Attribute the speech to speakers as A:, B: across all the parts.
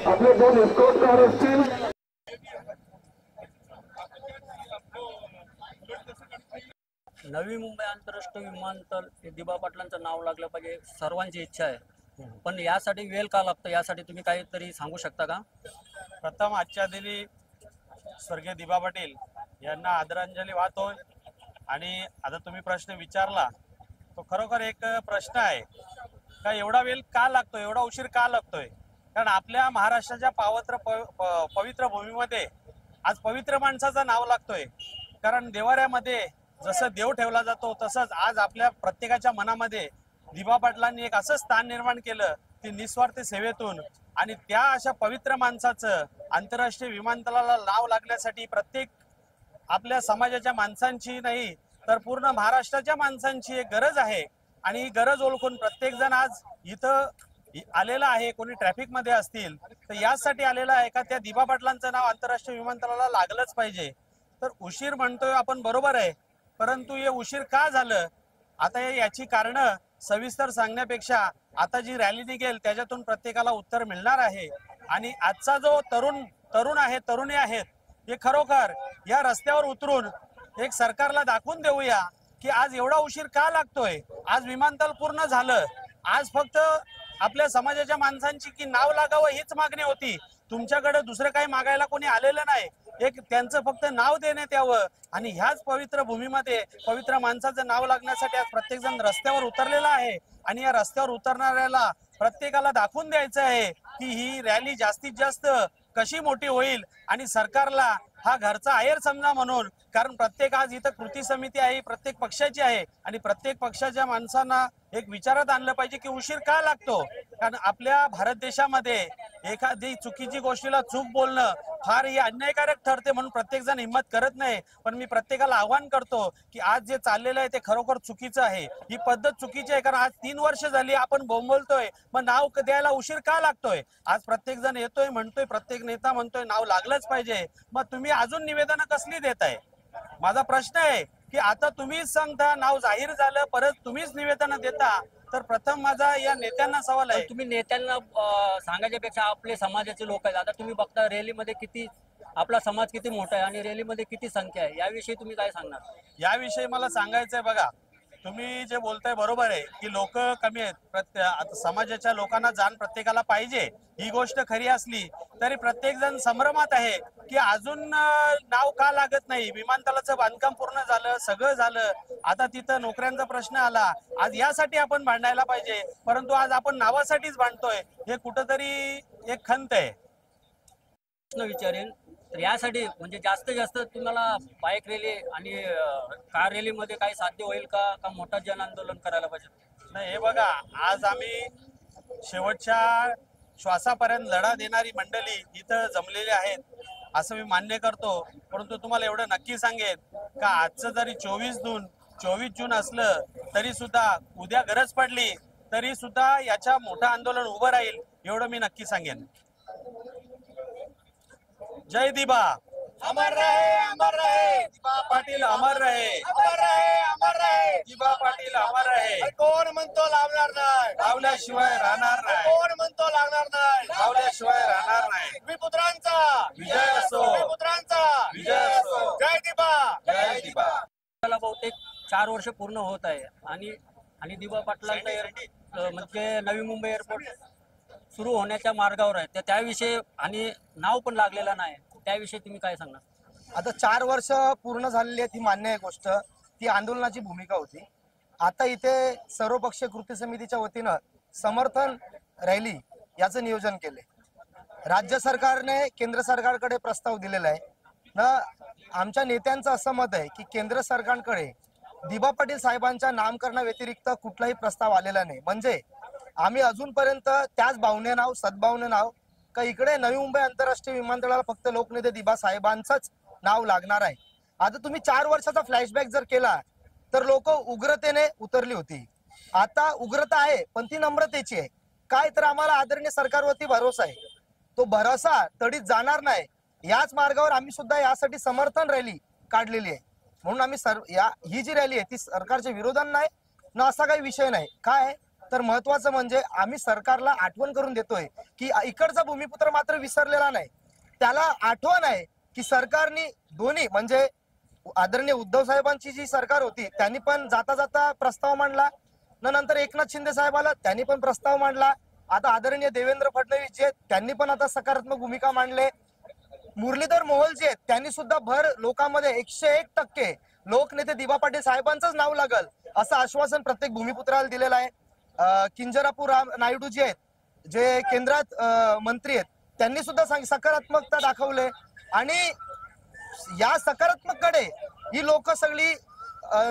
A: आपले दोन escort car असतील।
B: नवी मुंबई आंतरराष्ट्रीय विमानतळ हे दिबा पाटलांचं नाव लागलं पाहिजे, सर्वांची इच्छा आहे, पण यासाठी वेळ का लागतो, यासाठी तुम्ही काहीतरी सांगू शकता का?
C: प्रथम आजच्या दिनी स्वर्गीय दिबा पाटील यांना आदरांजली वाहतोय। आणि आता तुम्ही प्रश्न विचारला तो खरोखर एक प्रश्न आहे का एवढा वेळ का लागतोय, एवढा उशीर का लागतोय? कारण आपल्या महाराष्ट्राच्या पवित्र भूमीमध्ये आज पवित्र माणसाचं नाव लागतोय। कारण देवाऱ्यामध्ये जसं देव ठेवला जातो तसंच आज आपल्या प्रत्येकाच्या मनामध्ये दिबा पाटलांनी एक असं स्थान निर्माण केलं की निस्वार्थ सेवेतून, आणि त्या अशा पवित्र माणसाचं आंतरराष्ट्रीय विमानतळाला नाव लागण्यासाठी प्रत्येक आपल्या समाजाच्या माणसांची नाही तर पूर्ण महाराष्ट्राच्या माणसांची एक गरज आहे। आणि ही गरज ओळखून प्रत्येक जण आज इथं आलेला आहे। कोणी ट्रॅफिक मध्ये असतील तर यासाठी आलेला आहे का त्या दिबा पाटलांचं नाव आंतरराष्ट्रीय विमानतळाला लागलंच पाहिजे। तर उशीर म्हणतोय आपण, बरोबर आहे, परंतु हे उशीर का झालं आता याची कारणं सविस्तर सांगण्यापेक्षा आता जी रॅली निघेल त्याच्यातून प्रत्येकाला उत्तर मिळणार आहे। आणि आजचा जो तरुण आहे, तरुणी आहेत, हे खरोखर या रस्त्यावर उतरून एक सरकारला दाखवून देऊया की आज एवढा उशीर का लागतोय। आज विमानतळ पूर्ण झालं, आज फक्त आपल्या समाजाच्या माणसांची की नाव लागावं हीच मागणी होती। तुमच्याकडे दुसरं काही मागायला कोणी आलेलं नाही, एक त्यांचं फक्त नाव देण्यात यावं। आणि ह्याच पवित्र भूमीमध्ये पवित्र माणसाचं नाव लागण्यासाठी आज प्रत्येक जण रस्त्यावर उतरलेला आहे। आणि या रस्त्यावर उतरणाऱ्याला प्रत्येकाला दाखवून द्यायचं आहे की ही रॅली जास्तीत जास्त कशी मोठी होईल आणि सरकारला हा घरचा आहेर समजा म्हणून। कारण प्रत्येक आज इथं कृती समिती आहे, प्रत्येक पक्षाची आहे, आणि प्रत्येक पक्षाच्या माणसांना एक विचारात आणलं पाहिजे की उशीर का लागतो। कारण आपल्या भारत देशामध्ये एखादी चुकीची गोष्टीला चूक बोलणं फार ही अन्यायकारक ठरते, म्हणून प्रत्येक जण हिंमत करत नाही। पण मी प्रत्येकाला आव्हान करतो की आज जे चाललेलं आहे ते खरोखर चुकीचं आहे, ही पद्धत चुकीची आहे। कारण आज 3 वर्ष झाली आपण बोंबलतोय, मग नाव द्यायला उशीर का लागतोय? आज प्रत्येक जण येतोय म्हणतोय, प्रत्येक नेता म्हणतोय नाव लागलंच पाहिजे, मग तुम्ही अजून निवेदन कसली देताय? माझा प्रश्न आहे की आता तुम्हीच सांगता नाव जाहीर झालं, परत तुम्हीच निवेदन देता, तर प्रथम माझा या नेत्यांना सवाल आहे।
B: तुम्ही नेत्यांना सांगायच्या पेक्षा आपले समाजाचे लोक आहेत, आता तुम्ही बघता रॅलीमध्ये किती आपला समाज किती मोठा आहे आणि रॅलीमध्ये किती संख्या आहे, याविषयी तुम्ही काय सांगणार?
C: याविषयी मला सांगायचंय, बघा तुम्ही जे बोलताय बरोबर आहे की लोक कमी आहेत, आता समाजाच्या लोकांना जाण प्रत्येकाला पाहिजे, ही गोष्ट खरी असली तरी प्रत्येक जण संभ्रमात आहे की अजून नाव का लागत नाही। विमानतळाचं बांधकाम पूर्ण झालं, सगळं झालं, आता तिथं नोकऱ्यांचा प्रश्न आला, आज यासाठी आपण भांडायला पाहिजे, परंतु आज आपण नावासाठीच भांडतोय, हे कुठंतरी एक खंत आहे।
B: प्रश्न विचारेन तर यासाठी म्हणजे जास्तीत जास्त तुम्हाला बाईक रॅली आणि कार रॅलीमध्ये काही साध्य होईल का मोठा जन आंदोलन करायला पाहिजे?
C: नाही, हे बघा, आज आम्ही शेवटच्या श्वासापर्यंत लढा देणारी मंडळी इथं जमलेली आहेत असं मी मान्य करतो, परंतु तुम्हाला एवढं नक्की सांगेन का आजचं जरी 24 जून असलं तरी सुद्धा उद्या गरज पडली तरी सुद्धा याच्या मोठं आंदोलन उभं राहील, एवढं मी नक्की सांगेन। जय दिबा,
D: अमर रहे, अमर रहे
C: दिबा पाटील, अमर रहे,
D: अमर रहे, अमर रहे
C: दिबा पाटील, अमर रहे।
D: कोण म्हणतो लागणार नाही,
C: लावल्याशिवाय राहणार नाही,
D: कोण म्हणतो लागणार नाही,
C: लावल्याशिवाय राहणार नाही।
D: भूमिपुत्रांचा
C: विजय असो,
D: भूमिपुत्रांचा
C: विजय असो,
D: जय दिबा,
C: जय दिबा।
B: त्याला बहुतेक 4 वर्ष पूर्ण होत आहे आणि दिबा पाटलांचा म्हणजे नवी मुंबई एअरपोर्ट सुरू होण्याच्या मार्गावर आहे, त्याविषयी आणि नाव पण लागलेलं नाही, त्याविषयी तुम्ही काय सांगणार?
E: आता 4 वर्ष पूर्ण झालेली आहेत, ही मान्य आहे गोष्ट, ती आंदोलनाची भूमिका होती। आता इथे सर्वपक्षीय कृती समितीच्या वतीनं समर्थन रॅली याचं नियोजन केले। राज्य सरकारने केंद्र सरकारकडे प्रस्ताव दिलेला आहे ना। आमच्या नेत्यांचं असं मत आहे की केंद्र सरकारकडे दिबा पाटील साहेबांच्या नामकरणाव्यतिरिक्त कुठलाही प्रस्ताव आलेला नाही. म्हणजे आम्ही अजूनपर्यंत त्याच भावने नाव सद्भावने नाव का इकडे नवी मुंबई आंतरराष्ट्रीय विमानतळाला फक्त लोकनेते दिबा साहेबांचंच नाव लागणार आहे. आता तुम्ही 4 वर्षाचा फ्लॅशबॅक जर केला तर लोक उग्रतेने उतरली होती. आता उग्रता आहे पण ती नम्रतेची आहे. काय तर आम्हाला आदरणीय सरकारवरती भरोसा आहे. तो भरोसा तडीत जाणार नाही. याच मार्गावर आम्ही सुद्धा यासाठी समर्थन रॅली काढलेली आहे. म्हणून आम्ही ही जी रॅली आहे ती सरकारच्या विरोधात नाही ना, असा काही विषय नाही. काय तर महत्वाचं म्हणजे आम्ही सरकारला आठवण करून देतोय की इकडचा भूमिपुत्र मात्र विसरलेला नाही. त्याला आठवण आहे की सरकारने दोन्ही म्हणजे आदरणीय उद्धव साहेबांची जी सरकार होती त्यांनी पण जाता जाता प्रस्ताव मांडला, नंतर एकनाथ शिंदे साहेबाला त्यांनी पण प्रस्ताव मांडला. आता आदरणीय देवेंद्र फडणवीस जे त्यांनी पण आता सकारात्मक भूमिका मांडले. मुरलीधर मोहोळ जे त्यांनी सुद्धा भर लोकांमध्ये 101% लोकनेते दिबा पाटील साहेबांचंच नाव लागल असं आश्वासन प्रत्येक भूमिपुत्राला दिलेलं आहे. किंजरापू नायडू जे आहेत जे केंद्रात मंत्री आहेत त्यांनी सुद्धा सकारात्मकता दाखवले आणि या सकारात्मककडे ही लोक सगळी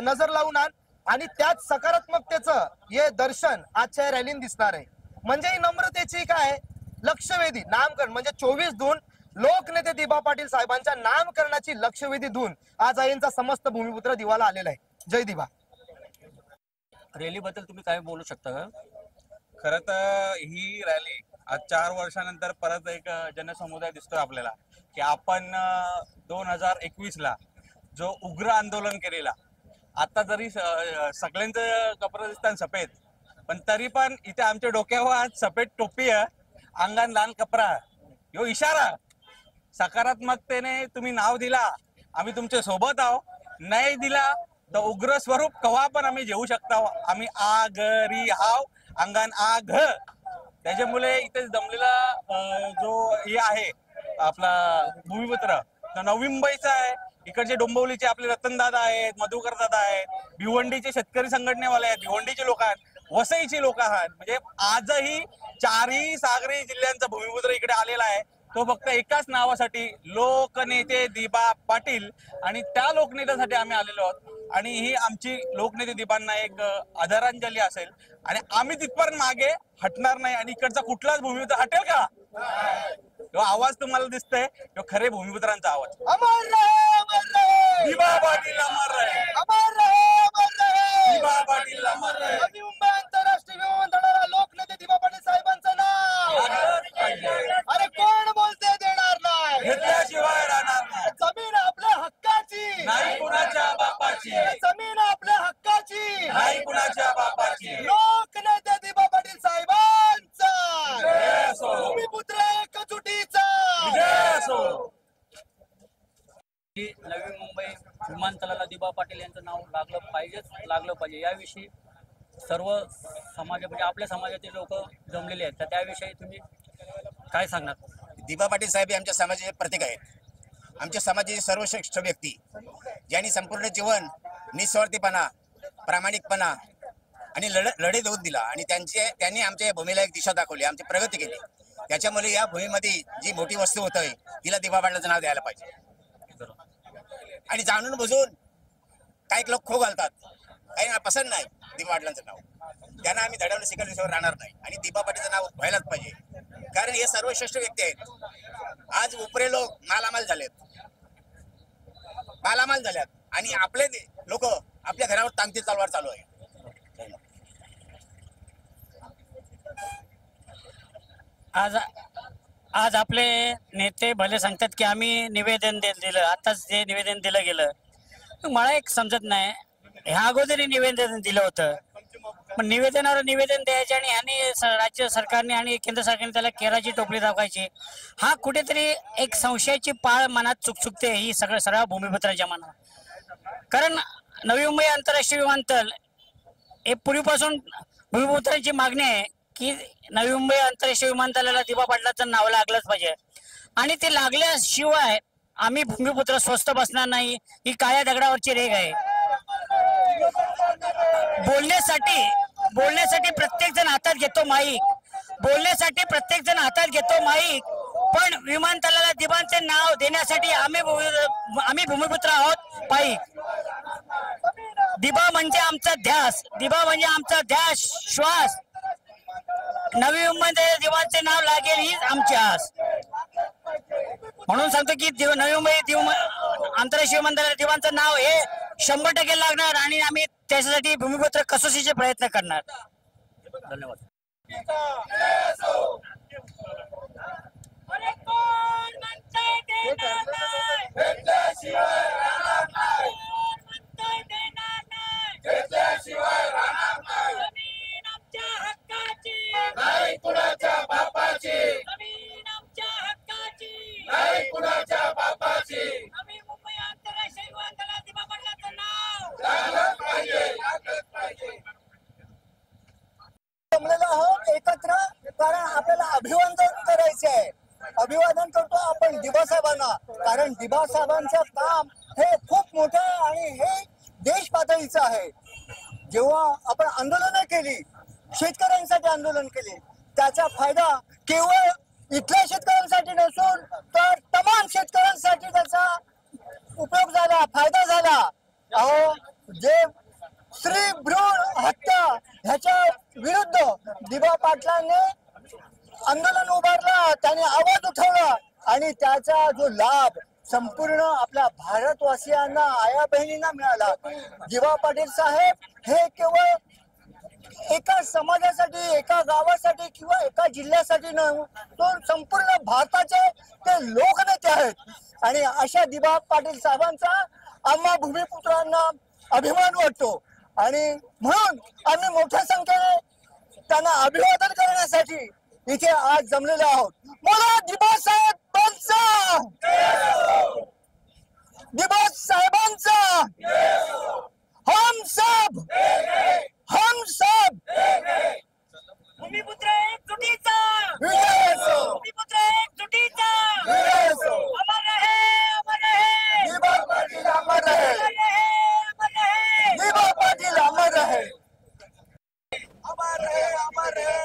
E: नजर लावून आणि त्याच सकारात्मकतेचं हे दर्शन आजच्या रॅलीत दिसणार आहे. म्हणजे ही नम्रतेची काय लक्षवेधी नामकरण म्हणजे 24 जून लोकनेते दिबा पाटील साहेबांच्या नामकरणाची लक्षवेधी धून आज आईंचा समस्त भूमिपुत्र दिवाला आलेला आहे. जय दिबा.
B: रॅली बद्दल तुम्ही काय बोलू शकता का?
F: खरं तर ही रॅली आज 4 वर्षानंतर परत एक जनसमुदाय दिसतोय आपल्याला की आपण 2021 ला जो उग्र आंदोलन केलेला, आता जरी सगळ्यांचं कपडे दिसतात सफेद पण तरी पण इथे आमच्या डोक्यावर सफेद टोपी आहे, अंगान लाल कपडा, यो इशारा सकारात्मकतेने तुम्ही नाव दिला, आम्ही तुमच्या सोबत आहो. नाही दिला तर उग्र स्वरूप कवा पण आम्ही जेवू शकता. आम्ही आगरी हाव अंगण आघ. त्याच्यामुळे इथे जमलेला जो हे आहे आपला भूमिपुत्र तो नवी मुंबईचा आहे. इकडचे डोंबिवलीचे आपले रतनदादा आहेत, मधुकर दादा आहेत, भिवंडीचे शेतकरी संघटनेवाले आहेत, भिवंडीचे लोक आहेत, वसईची लोक आहेत. म्हणजे आजही 4ही सागरी जिल्ह्यांचा भूमिपुत्र इकडे आलेला आहे. तो फक्त एकाच नावासाठी लोकनेते दिबा पाटील आणि त्या लोकनेत्यासाठी आम्ही आलेलो आहोत. आणि ही आमची लोकनेते दिबांना एक आदरांजली असेल आणि आम्ही तिथपर्यंत मागे हटणार नाही. आणि इकडचा कुठलाच भूमिपुत्र हटेल का? तो आवाज तुम्हाला दिसतोय तो खरे भूमिपुत्रांचा आवाज.
E: अमर रहे, अमर रहे.
F: दिबा पाटील अमर रहे.
E: अमर रहे, अमर रहे.
F: दिबा पाटील अमर रहे.
E: नवी मुंबई आंतरराष्ट्रीय विमानतळाला लोकनेते दिबा पाटील साहेबांचं नाव.
F: लागलंच पाहिजे.
E: अरे कोण बोलते देणार नाही.
F: घेतल्याशिवाय राहणार नाही.
E: जमीन आपल्या हक्काची
F: नाही कुणाच्या बापाची.
E: जमीन आपल्या हक्काची
F: नाही कुणाच्या बापाची.
E: लोकनेते दिबा पाटील साहेबांचा
F: जय असो.
E: भूमिपुत्र एकजुटीचा
F: जय असो.
B: नवी मुंबई विमानतळाला दिबा पाटील यांचं नाव लागलं पाहिजे याविषयी सर्व समाज म्हणजे आपल्या समाजातील लोक जमलेले आहेत. तर त्याविषयी तुम्ही काय सांगणार?
G: दिबा पाटील साहेब हे आमच्या समाजाचे प्रतीक आहेत. आमच्या समाजाचे सर्वश्रेष्ठ व्यक्ती ज्यांनी संपूर्ण जीवन निस्वार्थीपणा, प्रामाणिकपणा आणि लढे देऊन दिला आणि त्यांनी आमच्या या भूमीला एक दिशा दाखवली, आमची प्रगती केली. त्याच्यामुळे या भूमीमध्ये जी मोठी वस्तू होत आहे तिला दिबा पाटलाचं नाव द्यायला पाहिजे. आणि जाणून बुजून काही लोक खो घालतात, काही पसंत नाही दिबा पाटलांचं नाव. त्यांना आम्ही धडवलं शिकल विषयावर राहणार नाही आणि दिबा पाटीलचं नाव व्हायलाच पाहिजे. कारण हे सर्वश्रेष्ठ व्यक्ती आहेत. आज उपरे लोक मालामाल झाल्यात आणि आपले लोक आपल्या घरावर तांगती तलवार चालू आहे.
H: आज आपले नेते भले सांगतात की आम्ही निवेदन दिलं, आताच जे निवेदन दिलं गेलं. मला एक समजत नाही, ह्या अगोदरही निवेदन दिलं होतं पण निवेदनावर निवेदन द्यायचे आणि ह्याने राज्य सरकारने आणि केंद्र सरकारने त्याला केराची टोपली दाखवायची. हा कुठेतरी एक संशयाची पाळ मनात चुकचुकते ही सगळ्या भूमिपुत्रांच्या मनात. कारण नवी मुंबई आंतरराष्ट्रीय विमानतळ हे पूर्वीपासून भूमिपुत्रांची मागणी आहे की नवी मुंबई आंतरराष्ट्रीय विमानतळाला दिबा पाटलाचं नाव लागलंच पाहिजे आणि ते लागल्याशिवाय आम्ही भूमिपुत्र स्वस्त बसणार नाही. ही काळ्या दगडावरची रेघ आहे. बोलण्यासाठी प्रत्येक जण हातात घेतो माईक, पण विमानतळाला दिबांचे नाव देण्यासाठी आम्ही भूमिपुत्र आहोत पायी. दिबा म्हणजे आमचा ध्यास, दिबा म्हणजे आमचा ध्यास श्वास. नवी मुंबईमध्ये दिवाचे नाव लागेल हीच आमची आस. म्हणून सांगतो की नवी मुंबई आंतरराष्ट्रीय विमानतळाला दिवांचं नाव हे 100% लागणार आणि आम्ही त्याच्यासाठी भूमिपुत्र कसोशीचे प्रयत्न करणार. धन्यवाद.
E: जमलेलो आहोत एकत्र, कारण आपल्याला अभिवादन करायचे आहे. अभिवादन करतो आपण दिबा साहेबांना, कारण दिबा साहेबांचं काम हे खूप मोठं आहे आणि हे देश पातळीचं आहे. जेव्हा आपण आंदोलनं केली, शेतकऱ्यांसाठी आंदोलन केले, त्याचा फायदा केवळ इथल्या शेतकऱ्यांसाठी नसून तर तमाम शेतकऱ्यांसाठी त्याचा उपयोग झाला, फायदा झाला. अहो, जे स्त्री भ्रूण हत्या ह्याच्या विरुद्ध दिबा पाटलांनी आंदोलन उभारलं, त्याने आवाज उठवला आणि त्याचा जो लाभ संपूर्ण आपल्या भारतवासियांना, आया बहिणींना मिळाला. दिबा पाटील साहेब हे केवळ एका समाजासाठी, एका गावासाठी किंवा एका जिल्ह्यासाठी नसून संपूर्ण भारताचे ते लोकनेते आहेत. आणि अशा दिबा पाटील साहेबांचा आम्हा भूमिपुत्रांना अभिमान वाटतो आणि म्हणून आम्ही मोठ्या संख्येने त्यांना अभिवादन करण्यासाठी इथे आज जमलेलो आहोत. मला दिबा साहेबांचा, दिबा साहेबांचा हम सब
H: भूमिपुत्र एकजुटीचा, भूमिपुत्र एकजुटीचा. अमर रहे, अमर रहे.
E: दिबा पाटील अमर रहे,
H: अमर रहे.
E: दिबा पाटील अमर रहे, अमर रहे, अमर रहे.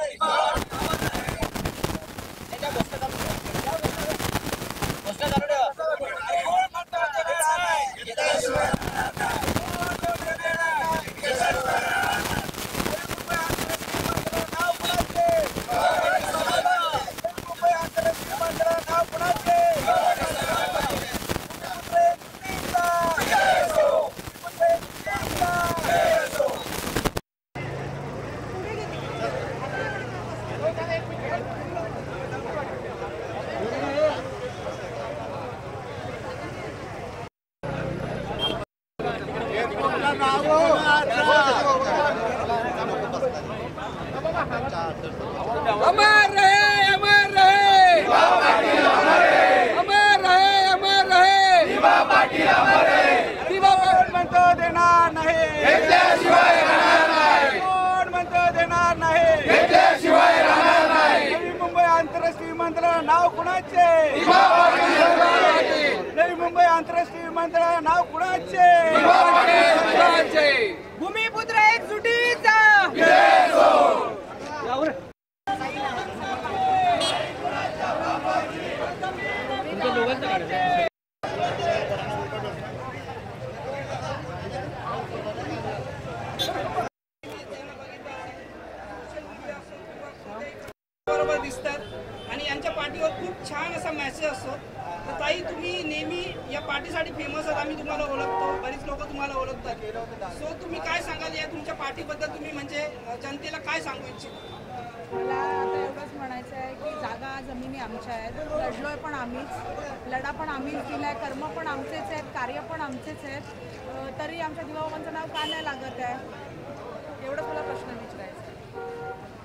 I: अमर रहे, अमर रहे. अमर रहे, अमर रहे. दिबा पाटील म्हणतो देणार नाही, कोण म्हणतो देणार नाही, नवी मुंबई आंतरराष्ट्रीय विमानतळाला नाव कुणाचे, नवी मुंबई आंतरराष्ट्रीय विमानतळाला नाव कुणाचे, भूमिपुत्र एकजुटीचा.
J: बरोबर दिसतात आणि यांच्या पाठीवर खूप छान असा मेसेज असतो. तर ताई, तुम्ही नेहमी या पार्टीसाठी फेमस आहात, आम्ही तुम्हाला ओळखतो, बरीच लोक तुम्हाला ओळखतात. सो तुम्ही काय सांगाल या तुमच्या पार्टीबद्दल, तुम्ही म्हणजे जनतेला काय सांगू इच्छिता?
K: मला आता एवढंच म्हणायचं आहे की जागा जमिनी आमच्या आहेत, लढलोय पण आम्हीच, लढा पण आम्हीच दिलाय, कर्म पण आमचेच आहेत, कार्य पण आमचेच आहेत, तरी आमच्या दिवाबाबांचं नाव का नाही लागत आहे, एवढं मला प्रश्न विचारायचा.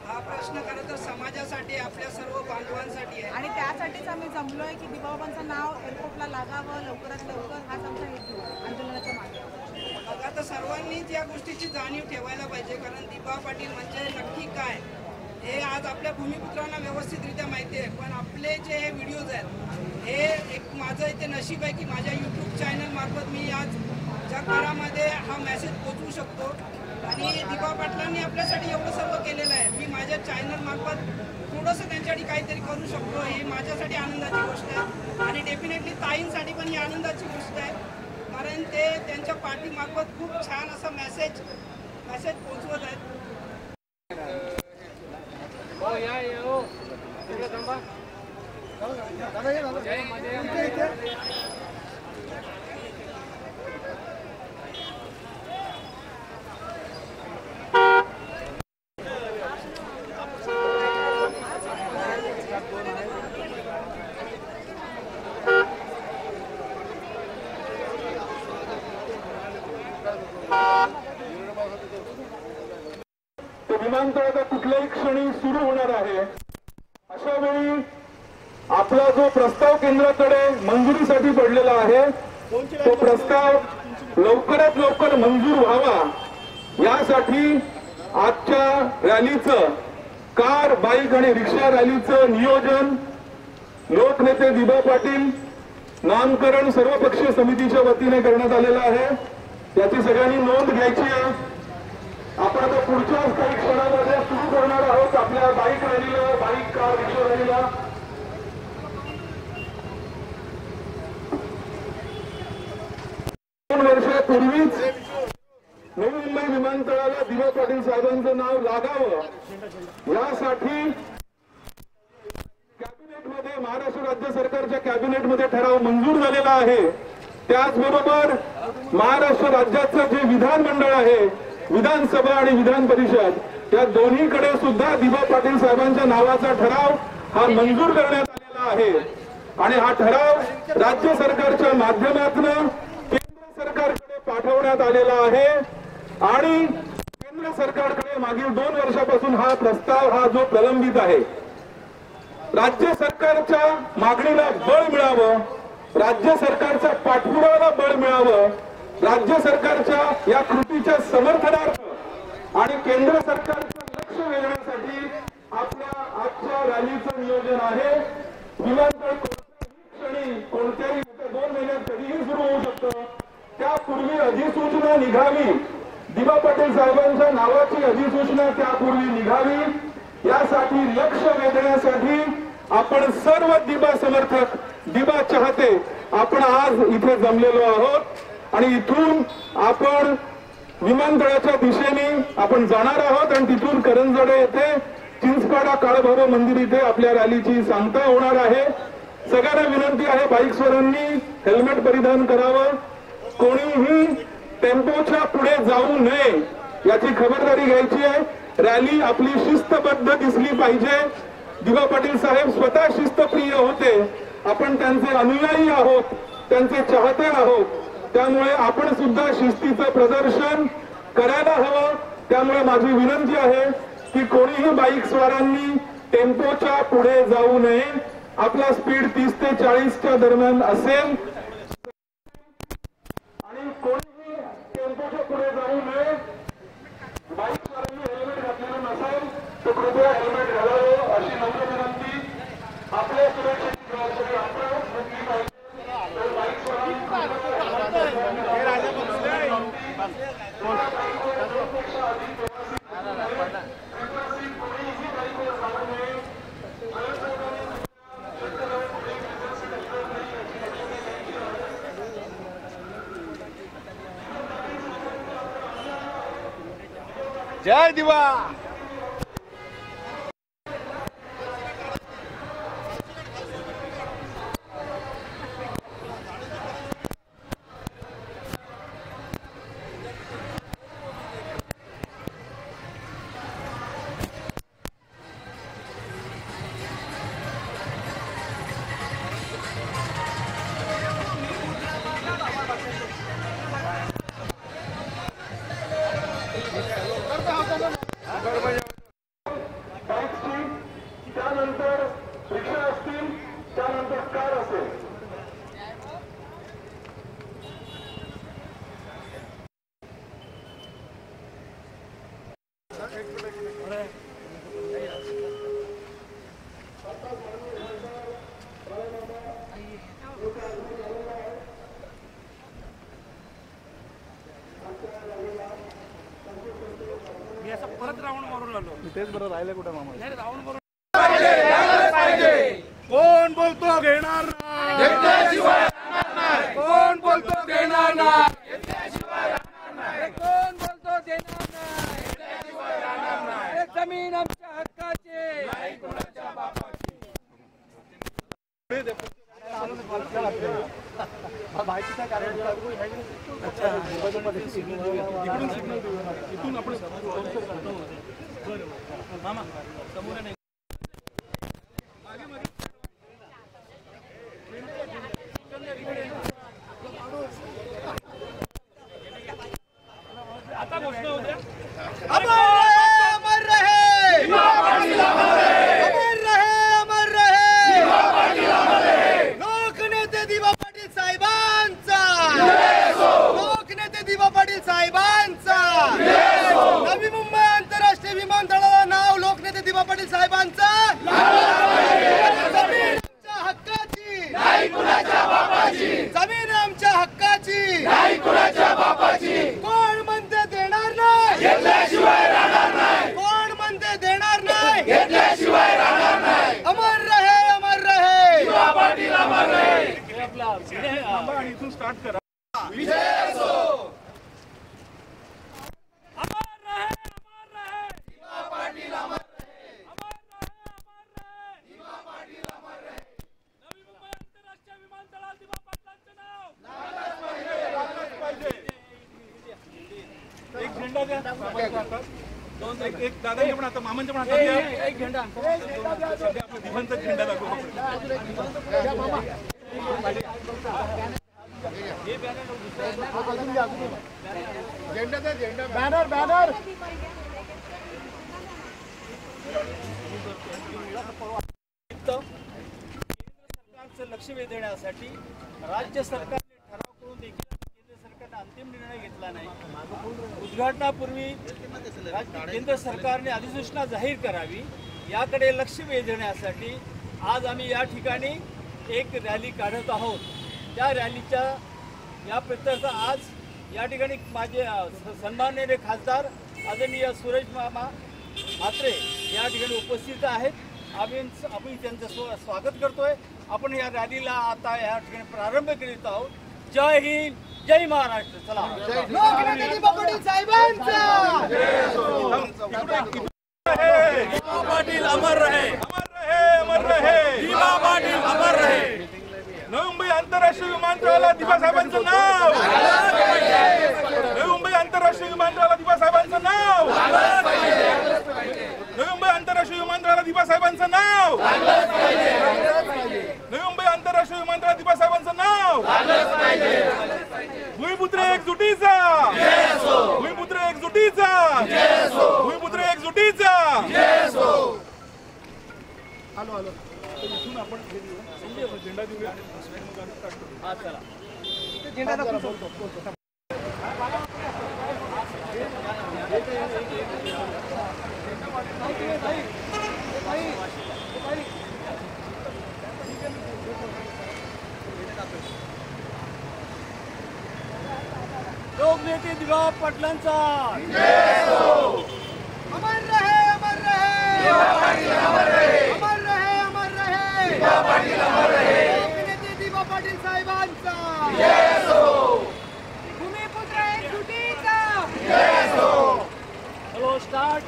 J: हा प्रश्न खरं तर समाजासाठी, आपल्या सर्व बांधवांसाठी आहे
K: आणि त्यासाठीच आम्ही जमलोय की दिवाबाबांचं नाव एअरपोर्टला लागावं लवकरात लवकर, हाच आमचा हेतू आंदोलनाच्या मागे.
J: आता सर्वांनीच या गोष्टीची जाणीव ठेवायला पाहिजे, कारण दिबा पाटील म्हणजे नक्की काय हे आज आपल्या भूमिपुत्रांना व्यवस्थितरित्या माहिती आहे. पण आपले जे हे व्हिडिओज आहेत हे एक माझं इथे नशीब आहे की माझ्या यूट्यूब चॅनलमार्फत मी आज जगभरामध्ये हा मेसेज पोचवू शकतो. आणि दिबा पाटलांनी आपल्यासाठी एवढं सर्व केलेलं आहे, मी माझ्या चॅनलमार्फत थोडंसं त्यांच्यासाठी काहीतरी करू शकतो, ही माझ्यासाठी आनंदाची गोष्ट आहे. आणि डेफिनेटली ताईंसाठी पण ही आनंदाची गोष्ट आहे, कारण ते त्यांच्या पाठीमार्फत खूप छान असा मेसेज पोहोचवत आहेत.
A: विमानतळ आता कुठल्याही क्षणी सुरू होणार आहे. अशा वेळी आपला जो प्रस्ताव केंद्राकडे मंजुरीसाठी पडलेला आहे तो प्रस्ताव लवकरात लवकर मंजूर व्हावा यासाठी आजच्या रॅलीचं कार, बाईक आणि रिक्षा रॅलीचं नियोजन लोकनेते दिबा पाटील नामकरण सर्वपक्षीय समितीच्या वतीने करण्यात आलेलं आहे. याची सगळ्यांनी नोंद घ्यायची आहे. आपण आता पुढच्या काही क्षणामध्ये सुरू करणार आहोत आपल्या बाईक रॅलीला, बाईक, कार, रिक्षा रॅलीला. दोन वर्षापूर्वीच नवी मुंबई विमानतळाला दिबा पाटील साहेबांचं नाव लागावं यासाठी कॅबिनेटमध्ये, महाराष्ट्र राज्य सरकारच्या कॅबिनेटमध्ये ठराव मंजूर झालेला आहे. त्याचबरोबर महाराष्ट्र राज्याचं जे विधानमंडळ आहे, विधानसभा आणि विधान परिषद या दोन्हीकडे सुद्धा दिबा पाटील साहेबांच्या नावाचा ठराव हा मंजूर करण्यात आलेला आहे. आणि हा ठराव राज्य सरकारच्या माध्यमातून केंद्र सरकारकडे पाठवण्यात आलेला आहे. आणि केंद्र सरकारकडे मागील 2 वर्षापासून हा प्रस्ताव हा जो प्रलंबित आहे, राज्य सरकारच्या मागणीला बळ मिळावं, राज्य सरकारच्या पाठपुराव्याला बळ मिळावं, राज्य सरकारच्या या कृतीच्या समर्थनार्थ आणि केंद्र सरकारचं लक्ष वेधण्यासाठी आपल्या आजच्या रॅलीचं नियोजन आहे. विमानतळ कोणत्याही क्षणी, कोणत्याही 2 महिन्यात कधीही सुरू होऊ शकतं. त्यापूर्वी अधिसूचना निघावी, दिबा पाटील साहेबांच्या नावाची अधिसूचना त्यापूर्वी निघावी यासाठी लक्ष वेधण्यासाठी आपण सर्व दिबा समर्थक, दिबा चाहते आपण आज इथे जमलेलो आहोत. आणि इथून आपण विमानतळाच्या दिशेने आपण जाणार आहोत आणि तिथून करंजडे येथे चिंचपाडा काळभैरव मंदिर इथे आपल्या रॅलीची सांगता होणार आहे. सगळ्यांना विनंती आहे, बाईकस्वारांनी हेल्मेट परिधान करावं, कोणीही टेम्पोच्या पुढे जाऊ नये याची खबरदारी घ्यायची आहे. रॅली आपली शिस्तबद्ध दिसली पाहिजे. दिबा पाटील साहेब स्वतः शिस्तप्रिय होते. आपण त्यांचे अनुयायी आहोत, त्यांचे चाहते आहोत. त्यामुळे आपण सुद्धा शिस्तीचं प्रदर्शन करायला हवं. त्यामुळे माझी विनंती आहे की कोणीही बाईक स्वारांनी टेम्पोच्या पुढे जाऊ नये. आपला स्पीड 30 ते 40च्या दरम्यान असेल आणि कोणीही टेम्पोच्या पुढे जाऊ नये. बाईक स्वारांनी हेल्मेट घातलेलं नसेल तर कृपया हेल्मेट घालावं अशी नम्र विनंती. आपल्या सुरक्षेची जबाबदारी आपण घेतली पाहिजे. तर बाईक स्वारांनी
I: जय दिवा. त्यानंतर रिक्षा असतील, त्यानंतर कार असेल. मी असं परत राऊंड मारून आलो. तेच बरं राहिलं कुठं मामा. राऊंड मारून कोण बोलतो घेणार नाही, कोण बोलतो घेणार नाही.
A: इथून आपण मामा समोर नाही आता घोषणा होत्या
D: अमर रहे लोकनेते दिवा पाटील साहेबांचा लोकनेते दिवा पाटील साहेबांचा नवी मुंबई आंतरराष्ट्रीय विमानतळाला नाव लोकनेते दिवा पाटील साहेबांचा जमीन आमच्या हक्काची नाही कुणाच्या बापाची जमीन आमच्या हक्काची नाही कुणाच्या बापाची कोण म्हणते देणार नाही घेतल्याशिवाय राहणार नाही कोण म्हणते देणार नाही घेतल्याशिवाय राहणार नाही अमर रहे दिवा पाटील अमर रहे
A: आपला आणि इथून स्टार्ट करा
D: विजय असो
I: अमर रहे
D: दिवा पाटील अमर
I: दिवा पाटील अमर रहे नवी मुंबई आंतरराष्ट्रीय विमानतळावर दिवा पाटलांचं नाव
A: लागलंच पाहिजे एक झेंडा द्या दोन एक दादांचे पण आता मामांचे पण हातात द्या एक झेंडा सध्या आपला दिवांचा झेंडा दाखवू
D: बॅनर बॅनर
I: सरकारचं लक्ष वेधण्यासाठी राज्य सरकारने ठराव करून देखील केंद्र सरकारने अंतिम निर्णय घेतला नाही. उद्घाटनापूर्वी केंद्र सरकारने अधिसूचना जाहीर करावी याकडे लक्ष वेधण्यासाठी आज आम्ही या ठिकाणी एक रॅली काढत आहोत. त्या रॅलीच्या या प्रत्यर्थ आज या ठिकाणी माझे सन्माननीय खासदार आदरणीय सुरेश मामा म्हात्रे या ठिकाणी उपस्थित आहेत. आम्ही त्यांचं स्वागत करतोय. आपण या रॅलीला आता या ठिकाणी प्रारंभ करीत आहोत. जय हिंद, जय महाराष्ट्र. चला
D: लोकनेते दिवा पाटील साहेबांचा
I: दिवा पाटील अमर रहे,
A: अमर रहे
I: दिवा पाटील अमर रहे.
A: नवी मुंबई आंतरराष्ट्रीय विमानतळाला दिवा साहेबांचं नाव नवी मुंबई आंतरराष्ट्रीय विमानतळाला दिवा साहेबांचं नाव नवी मुंबई आंतरराष्ट्रीय विमानतळाला दिवा साहेबांचं नाव नवी मुंबई आंतरराष्ट्रीय विमानतळाला दिवा साहेबांचं नाव भूमिपुत्र एकजुटीचा भूमिपुत्र एकजुटीचा भूमिपुत्र एकजुटीचा हॅलो इथून आपण झेंडा देऊया.
E: झेंडा दाखवतो.
I: लोकनेते दिवा पाटलांचा
D: अमर रहे अमर रहे अमर रहे दिवा पाटील अमर रहे लोकनेते दिवा पाटील साहेबांचा
K: भूमिपुत्र एकजुटीचा
I: हॅलो स्टार्ट.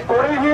A: कोणीही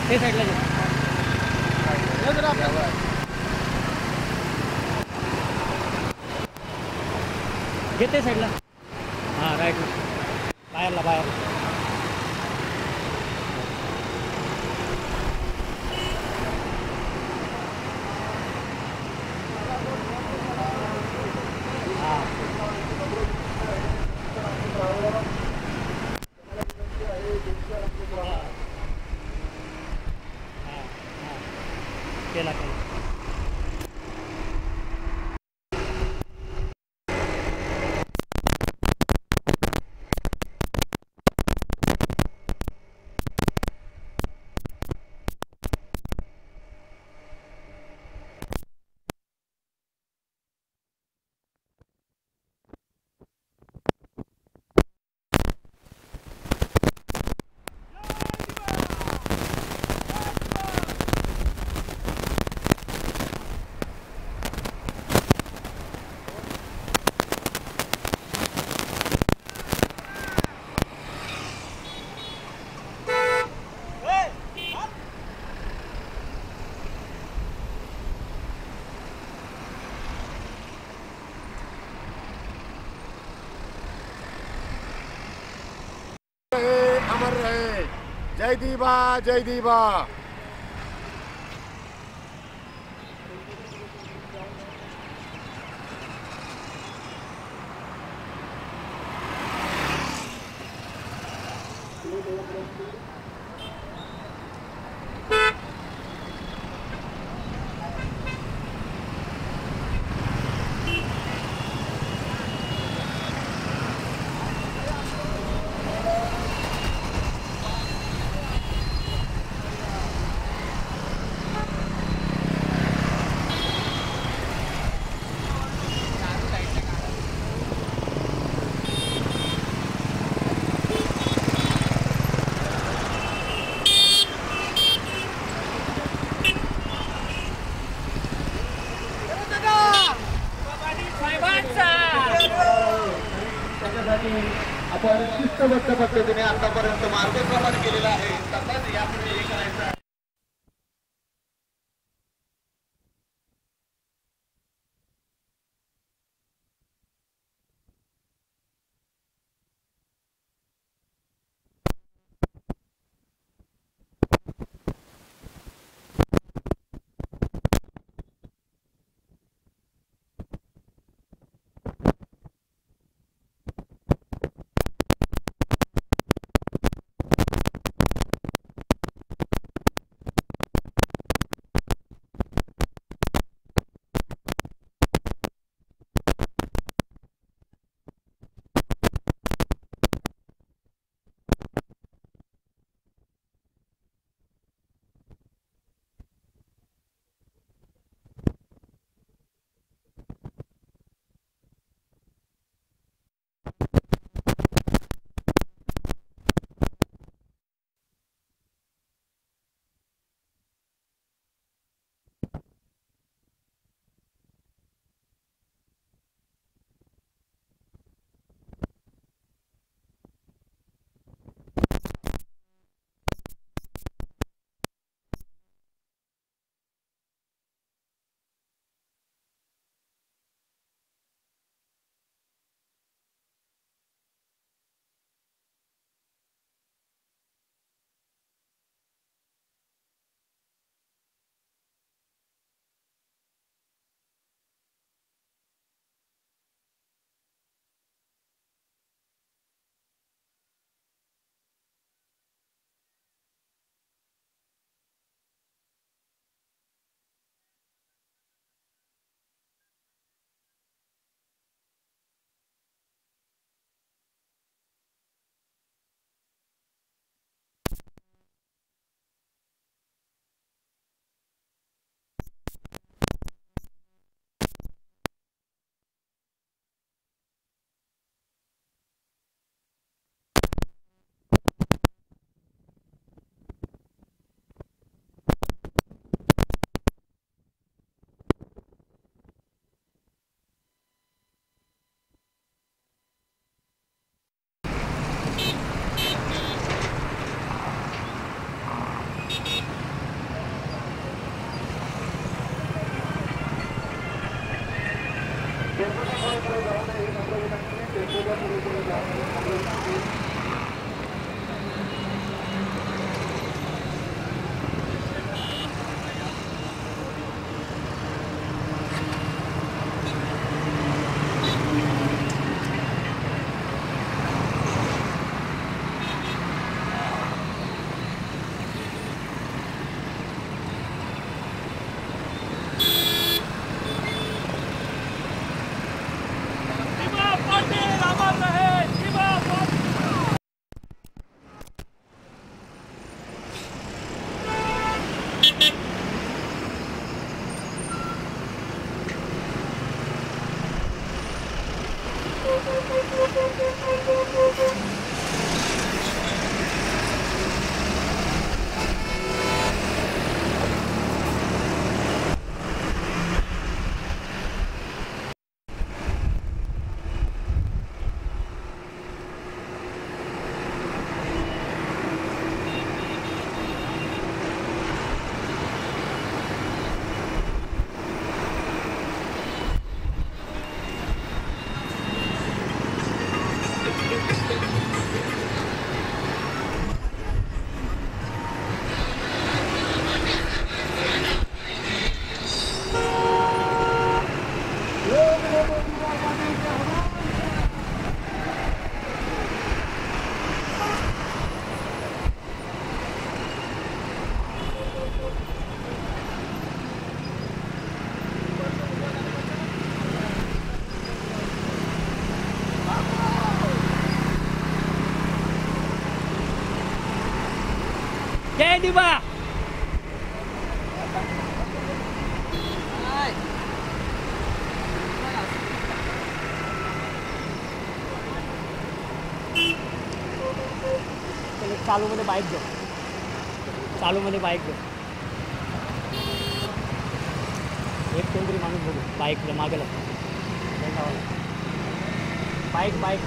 B: ते साईडला घेते साईडला हां राईटला बाहेरला केला
L: अमर रहे। जय दीवा जय दीवा।
M: मार्गक्रमण केलेलं आहे, तसंच यापुढे हे करायचं आहे.
H: जय दिवा. चालू मध्ये बाईक घे, चालू मध्ये बाईक घे. एक कोणतरी माणूस बघू बाईक मागेला बाईक बाईक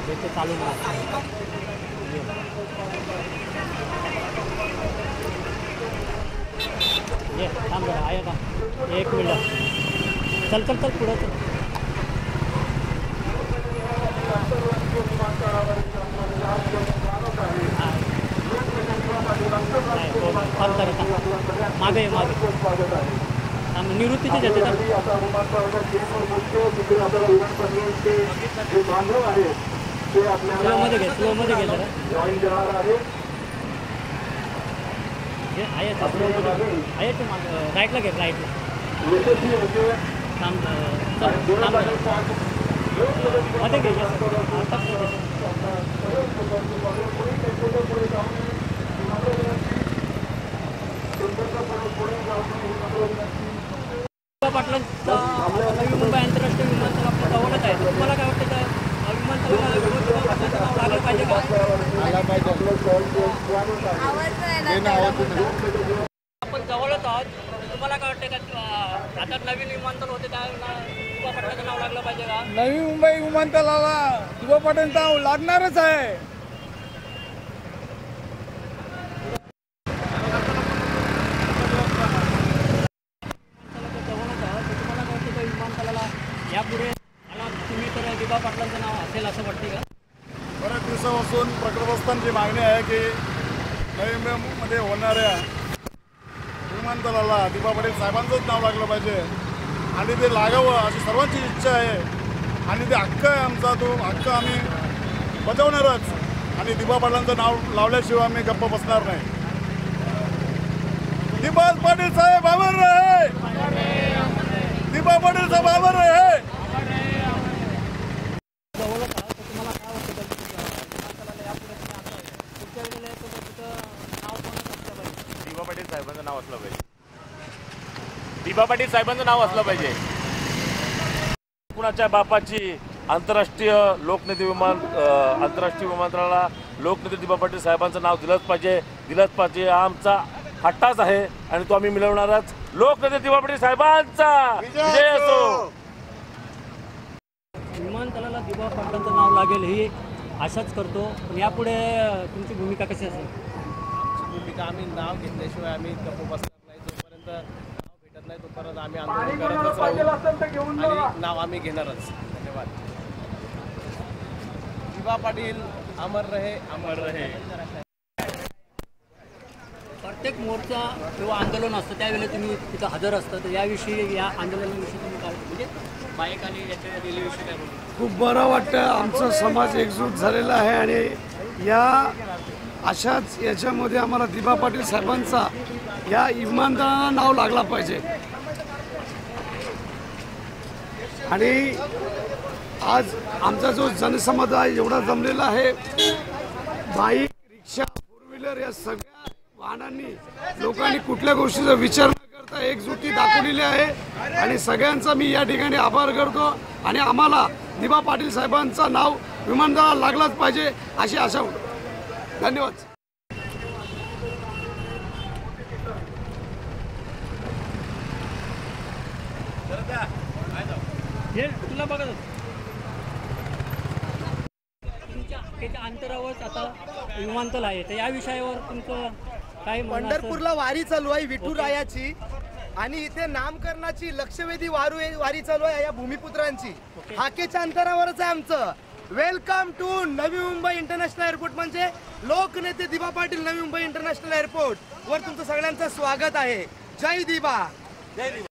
B: ते चालू ये थांब जरा आहे का 1 मिनिट चल चल चल पुढं चल मागे निवृत्तीचे जाते स्लोमध्ये घे जरा आहे ते मागे राईटला घे राईटला थांब मध्ये घे पाटलांचा नवी मुंबई आंतरराष्ट्रीय विमानतळ आपल्या जवळच आहे. तुम्हाला काय वाटतं का विमानतळाला पाटलांचं नाव लागलं पाहिजे का? आपण जवळच आहोत. तुम्हाला काय वाटतं का आता नवीन विमानतळ होते त्या दिबा पाटलांचं नाव लागलं पाहिजे का?
N: नवी मुंबई विमानतळाला दिबा पाटलांचं नाव लागणारच आहे.
B: यापुढे तुम्ही तर दिबा पाटलांचं नाव असेल असं वाटते का?
L: बऱ्याच दिवसापासून प्रकल्पस्थांची मागणी आहे की नवी मुंबईमध्ये होणाऱ्या विमानतळाला दिबा पाटील साहेबांचंच नाव लागलं पाहिजे आणि ते लागावं अशी सर्वांची इच्छा आहे आणि ते हक्क आहे आमचा. तो हक्क आम्ही बजावणारच आणि दिबा पाटलांचं नाव लावल्याशिवाय आम्ही गप्प बसणार नाही. दिबा पाटील साहेब आभार रहे, दिबा पाटील साहेब आभार रहे.
C: दिबा पाटील साहेबांचं नाव असलं पाहिजे. दिबा पाटील साहेबांचं नाव असलं पाहिजे.
O: कुणाच्या बापाची आंतरराष्ट्रीय लोकनेते आंतरराष्ट्रीय विमानतळाला लोकनेते दिबा पाटील साहेबांचं नाव दिलंच पाहिजे. आमचा हट्टाच आहे आणि तो आम्ही मिळवणारच. लोकनेते दिबा पाटील साहेबांचा विजय असो.
B: विमानतळाला दिबा पाटलांचं नाव लागेल ही आशाच करतो. पण यापुढे तुमची भूमिका कशी असेल?
I: भूमिका आम्ही नाव घेतल्याशिवाय आम्ही गप्प बसणार नाही. जोपर्यंत नाव भेटत नाही तोपर्यंत आम्ही आंदोलन करतच राहू आणि नाव आम्ही घेणारच. धन्यवाद. दिबा पाटील अमर रहे, अमर रहे.
B: प्रत्येक मोर्चा किंवा आंदोलन असतं त्यावेळेला तुम्ही तिथं हजर असतं. तर याविषयी या आंदोलनाविषयी तुम्ही काय म्हणजे बाईक आणि याच्या रेल्वेविषयी काय बोलतो?
N: खूप बरं वाटतं. आमचा समाज एकजूट झालेला आहे आणि या अशाच याच्यामध्ये आम्हाला दिबा पाटील साहेबांचा या विमानतळाला नाव लागला पाहिजे. आणि आज आमचा जो जनसमुदाय एवढा जमलेला आहे, बाईक, रिक्षा, 4 व्हीलर या सगळ्या वाहनांनी लोकांनी कुठल्या गोष्टीचा विचार न करता एकजुटी दाखवलेली आहे आणि सगळ्यांचा मी या ठिकाणी आभार करतो. आणि आम्हाला दिबा पाटील साहेबांचं नाव विमानतळाला लागलाच पाहिजे अशी आशा होती. धन्यवाद.
B: तुला बघा तुमच्या अंतरावर आता विमानतळ आहे तर या विषयावर तुमचं काय?
E: पंढरपूरला वारी चालू आहे विठुरायाची आणि इथे नामकरणाची लक्षवेधी वारी चालू आहे या भूमिपुत्रांची. हाकेच्या अंतरावरच आहे आमचं. Welcome to Navi Mumbai international airport म्हणजे लोकनेते दिबा पाटील नवी मुंबई इंटरनॅशनल एअरपोर्ट वर तुमचं सगळ्यांचं स्वागत आहे. जय दिबा. जय दिबा.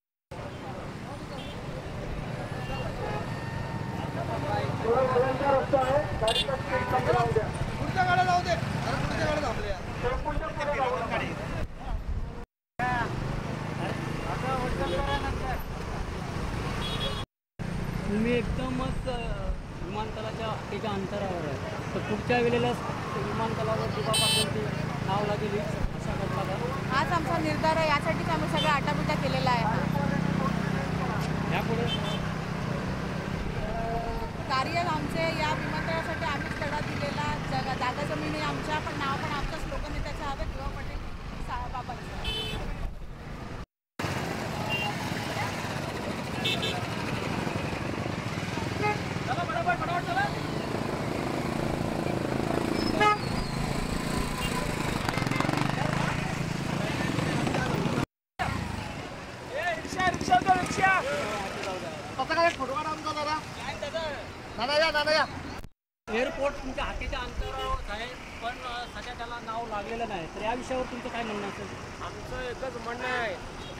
E: पुढच्या गाड्या जाऊ दे. पुढच्या गाड्या थांबल्या.
B: तुम्ही एकदमच विमानतळाच्या त्याच्या अंतरावर आहे तर पुढच्या वेळेला विमानतळावर दिबा पाटलांचे नाव लागेल अशा करता का?
K: हाच आमचा निर्धार आहे. यासाठीच आम्ही सगळं आटापिटा केलेला आहे.
B: यापुढे
K: कार्य आमचे या विमानतळासाठी आम्हीच लढा दिलेला. जागा जमिनी आमच्या पण नाव पण आमच्याच लोकनेत्याचं हवं दिबा पाटील बाबांचं.
B: सध्या त्याला नाव लागलेलं नाही, तर या विषयावर तुमचं काय म्हणणं असेल?
P: आमचं एकच म्हणणं आहे,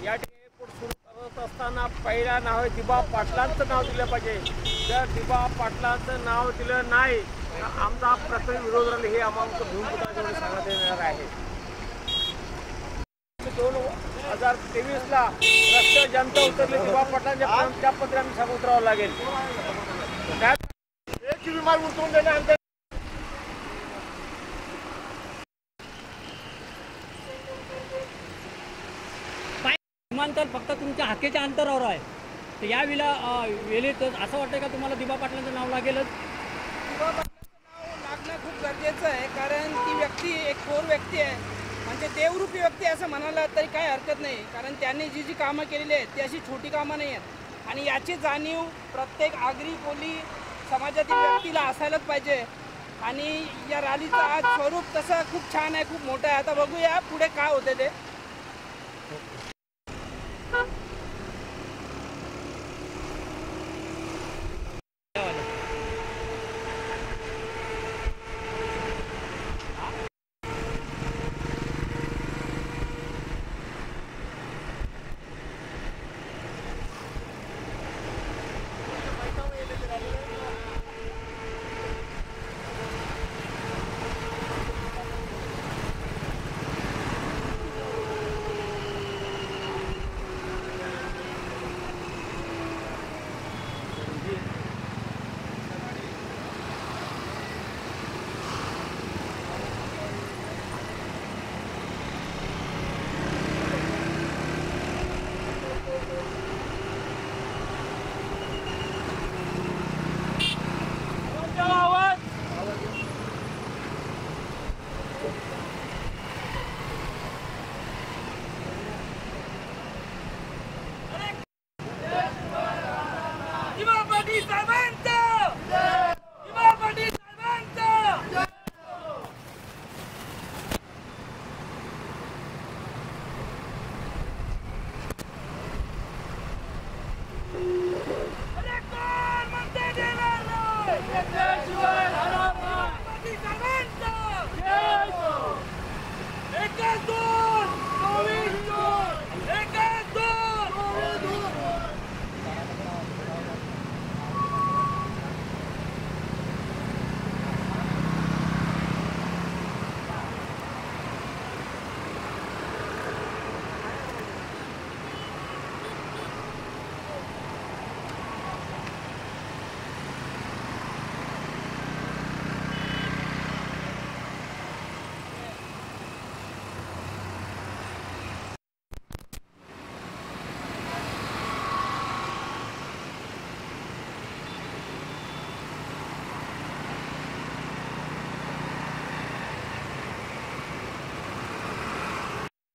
P: या ठिकाणी एअरपोर्ट सुरू करत असताना पहिला नाव आहे दिबा पाटलांचं नाव दिलं पाहिजे. जर दिबा पाटलांचं नाव दिलं नाही तर आमचा प्रथम विरोध राहील, हे आम्हाला भूमिपुत्राकडे सांगण्यात येणार आहे. 2023ला रस्त्यावर जनता उतरली, दिबा पाटलांच्या त्या पत्र आम्ही सांगून उतरावं लागेल. एक विमान उतरून देण्यानंतर
B: विमानतळ फक्त तुमच्या हाकेच्या अंतरावर आहे, तर या वेळेत असं वाटतं का तुम्हाला दिबा पाटलांचं नाव लागेलच?
J: दिबा पाटलांचं नाव लागणं खूप गरजेचं आहे, कारण ती व्यक्ती एक थोर व्यक्ती आहे, म्हणजे देवरूपी व्यक्ती असं म्हणायला तरी काही हरकत नाही. कारण त्यांनी जी कामं केलेली आहेत ती अशी छोटी कामं नाही आहेत, आणि याची जाणीव प्रत्येक आगरी कोली समाजातील व्यक्तीला असायलाच पाहिजे. आणि या रॅलीचं आज स्वरूप तसं खूप छान आहे, खूप मोठं आहे. आता बघूया पुढे काय होते ते.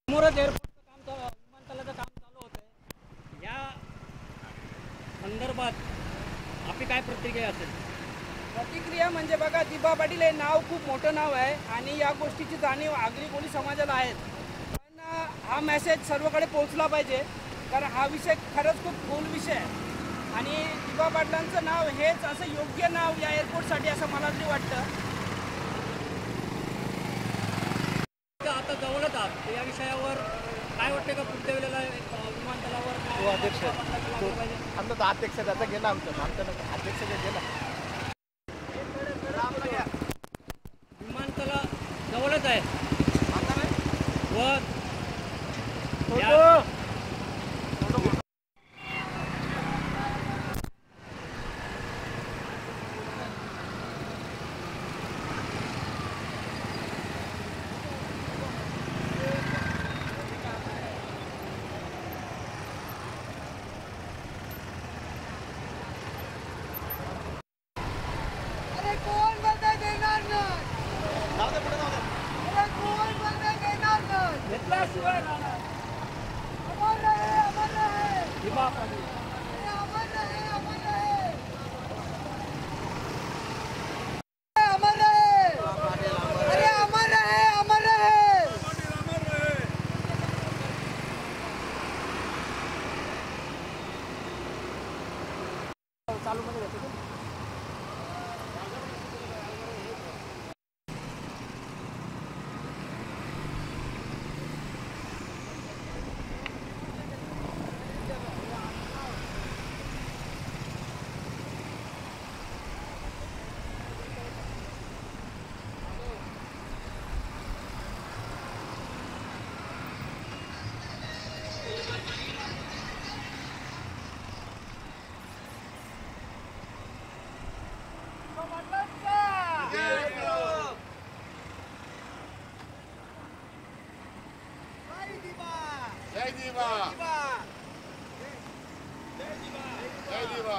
B: समोरच एअरपोर्टचं काम विमानतळाचं काम चालू होतं, या संदर्भात आपली काय प्रतिक्रिया असेल?
J: प्रतिक्रिया म्हणजे बघा, दिबा पाटील हे नाव खूप मोठं नाव आहे, आणि या गोष्टीची जाणीव आगरी कोळी समाजाला आहे. पण हा मेसेज सर्वकडे पोहोचला पाहिजे, कारण हा विषय खरंच खूप खोल विषय आहे. आणि दिबा पाटलांचं नाव हेच असं योग्य नाव या एअरपोर्टसाठी असं मला तरी वाटतं.
B: आता जवळच आहात, या विषयावर काय वाटतं का पुढच्या वेळेला विमानतळावर
E: अध्यक्ष आमचा अध्यक्ष त्याचा गेला, आमचा अध्यक्ष गेला.
B: विमानतळ जवळच आहे व
L: दिवा जय दिवा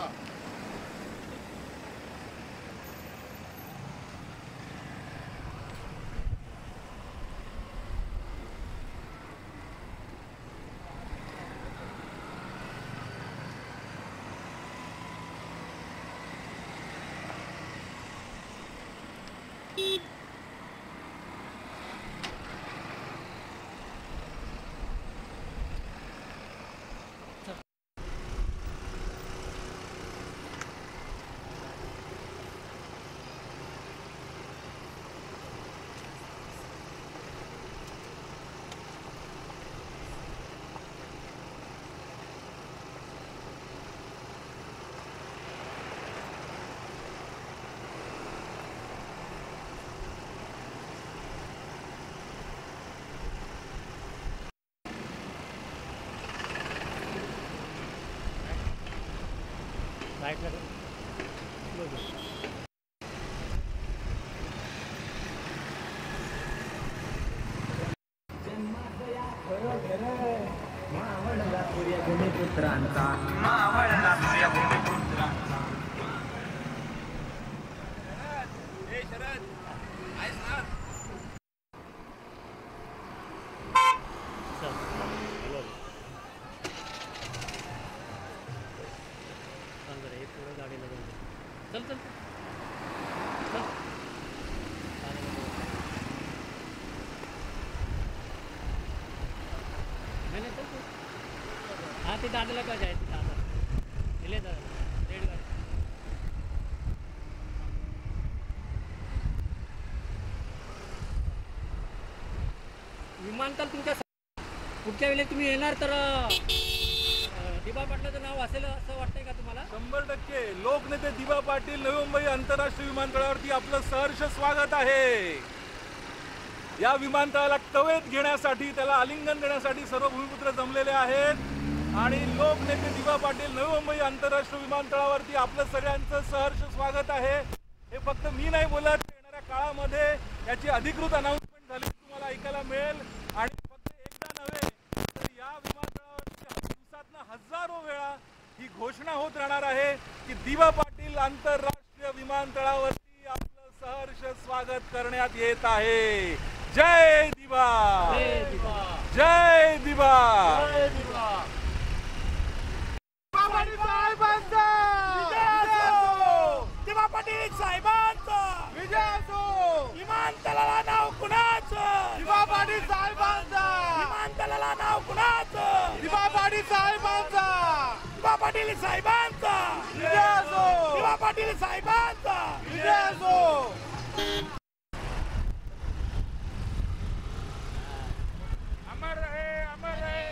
H: हाँ ते दादाला का जायचं दादा दिले दादा रेड गाडी विमानतळ तुमच्या पुढच्या वेळेला तुम्ही येणार तर दिबा पाटलाचं नाव असेल असं वाटतंय का तुम्हाला?
A: 100% लोकनेते दिबा पाटील नवी मुंबई आंतरराष्ट्रीय विमानतळावरती आपलं सहर्ष स्वागत आहे. या विमानतळाला कवेत घेण्यासाठी त्याला आलिंगन देण्यासाठी सर्व भूमिपुत्र जमलेले आहेत आणि लोकनेते दिबा पाटील नवी मुंबई आंतरराष्ट्रीय विमानतळावरती आपलं सगळ्यांचं सहर्ष स्वागत आहे. हे फक्त मी नाही बोलत, येणाऱ्या काळामध्ये याची अधिकृत अनाउन्समेंट झाली तुम्हाला ऐकायला मिळेल. आणि फक्त एकदा नव्हे तर या विमानतळावरती दिवसातनं हजारो वेळा ही घोषणा होत राहणार आहे की दिबा पाटील आंतरराष्ट्रीय विमानतळावरती आपलं सहर्ष स्वागत करण्यात येत आहे. जय दिबा, जय दिबा, जय दिबा.
D: दिबा पाटील साहेबांचा विजय असो. विमानतळाला नाव कुणाचं? दिबा पाटील साहेबांचा. विमानतळाला नाव कुणाचं? दिबा पाटील साहेबांचा. दिबा पाटील साहेबांचा विजय असो. दिबा पाटील साहेबांचा विजय असो.
P: अमर रहे, अमर रहे.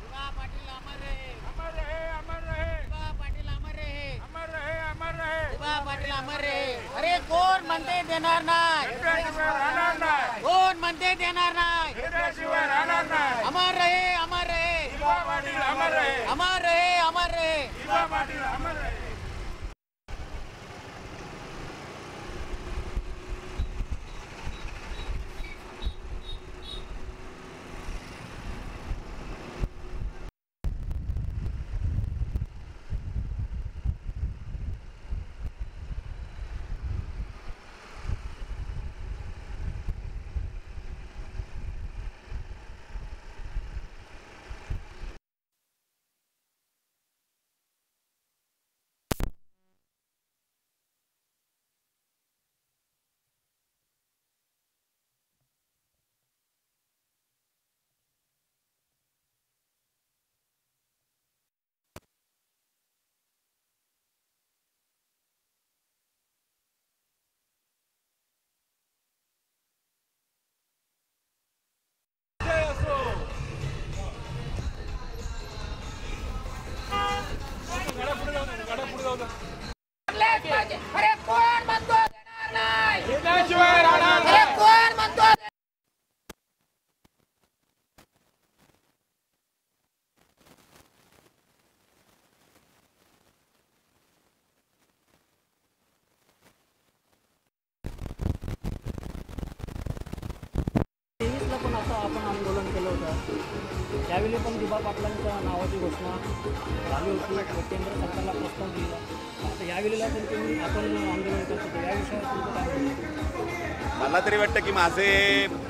P: दिबा पाटील अमर रहे. अमर रहे, अमर रहे. दिबा पाटील अमर रहे. अमर रहे, अमर रहे. दिबा पाटील अमर रहे. अरे कोण म्हणते देणार नाही? राहणार नाही. कोण म्हणते देणार नाही? राहणार नाही. अमर रहे, अमर रहे. दिबा पाटील अमर रहे. अमर रहे, अमर रहे. दिबा पाटील अमर रहे.
D: अरे कोण म्हणतो देणार नाही? अरे कोण म्हणतो?
B: पण असं आपण आंदोलन केलं होतं. त्यावेळी पण दिबा पाटलांच्या नावाची घोषणा झाली होती व केंद्र सरकारला प्रस्ताव दिला. आता यावेळेला पण तुम्ही आपण आंदोलन करत होते, या विषयावर तुमचं काय म्हणणं?
Q: मला तरी वाटतं की माझे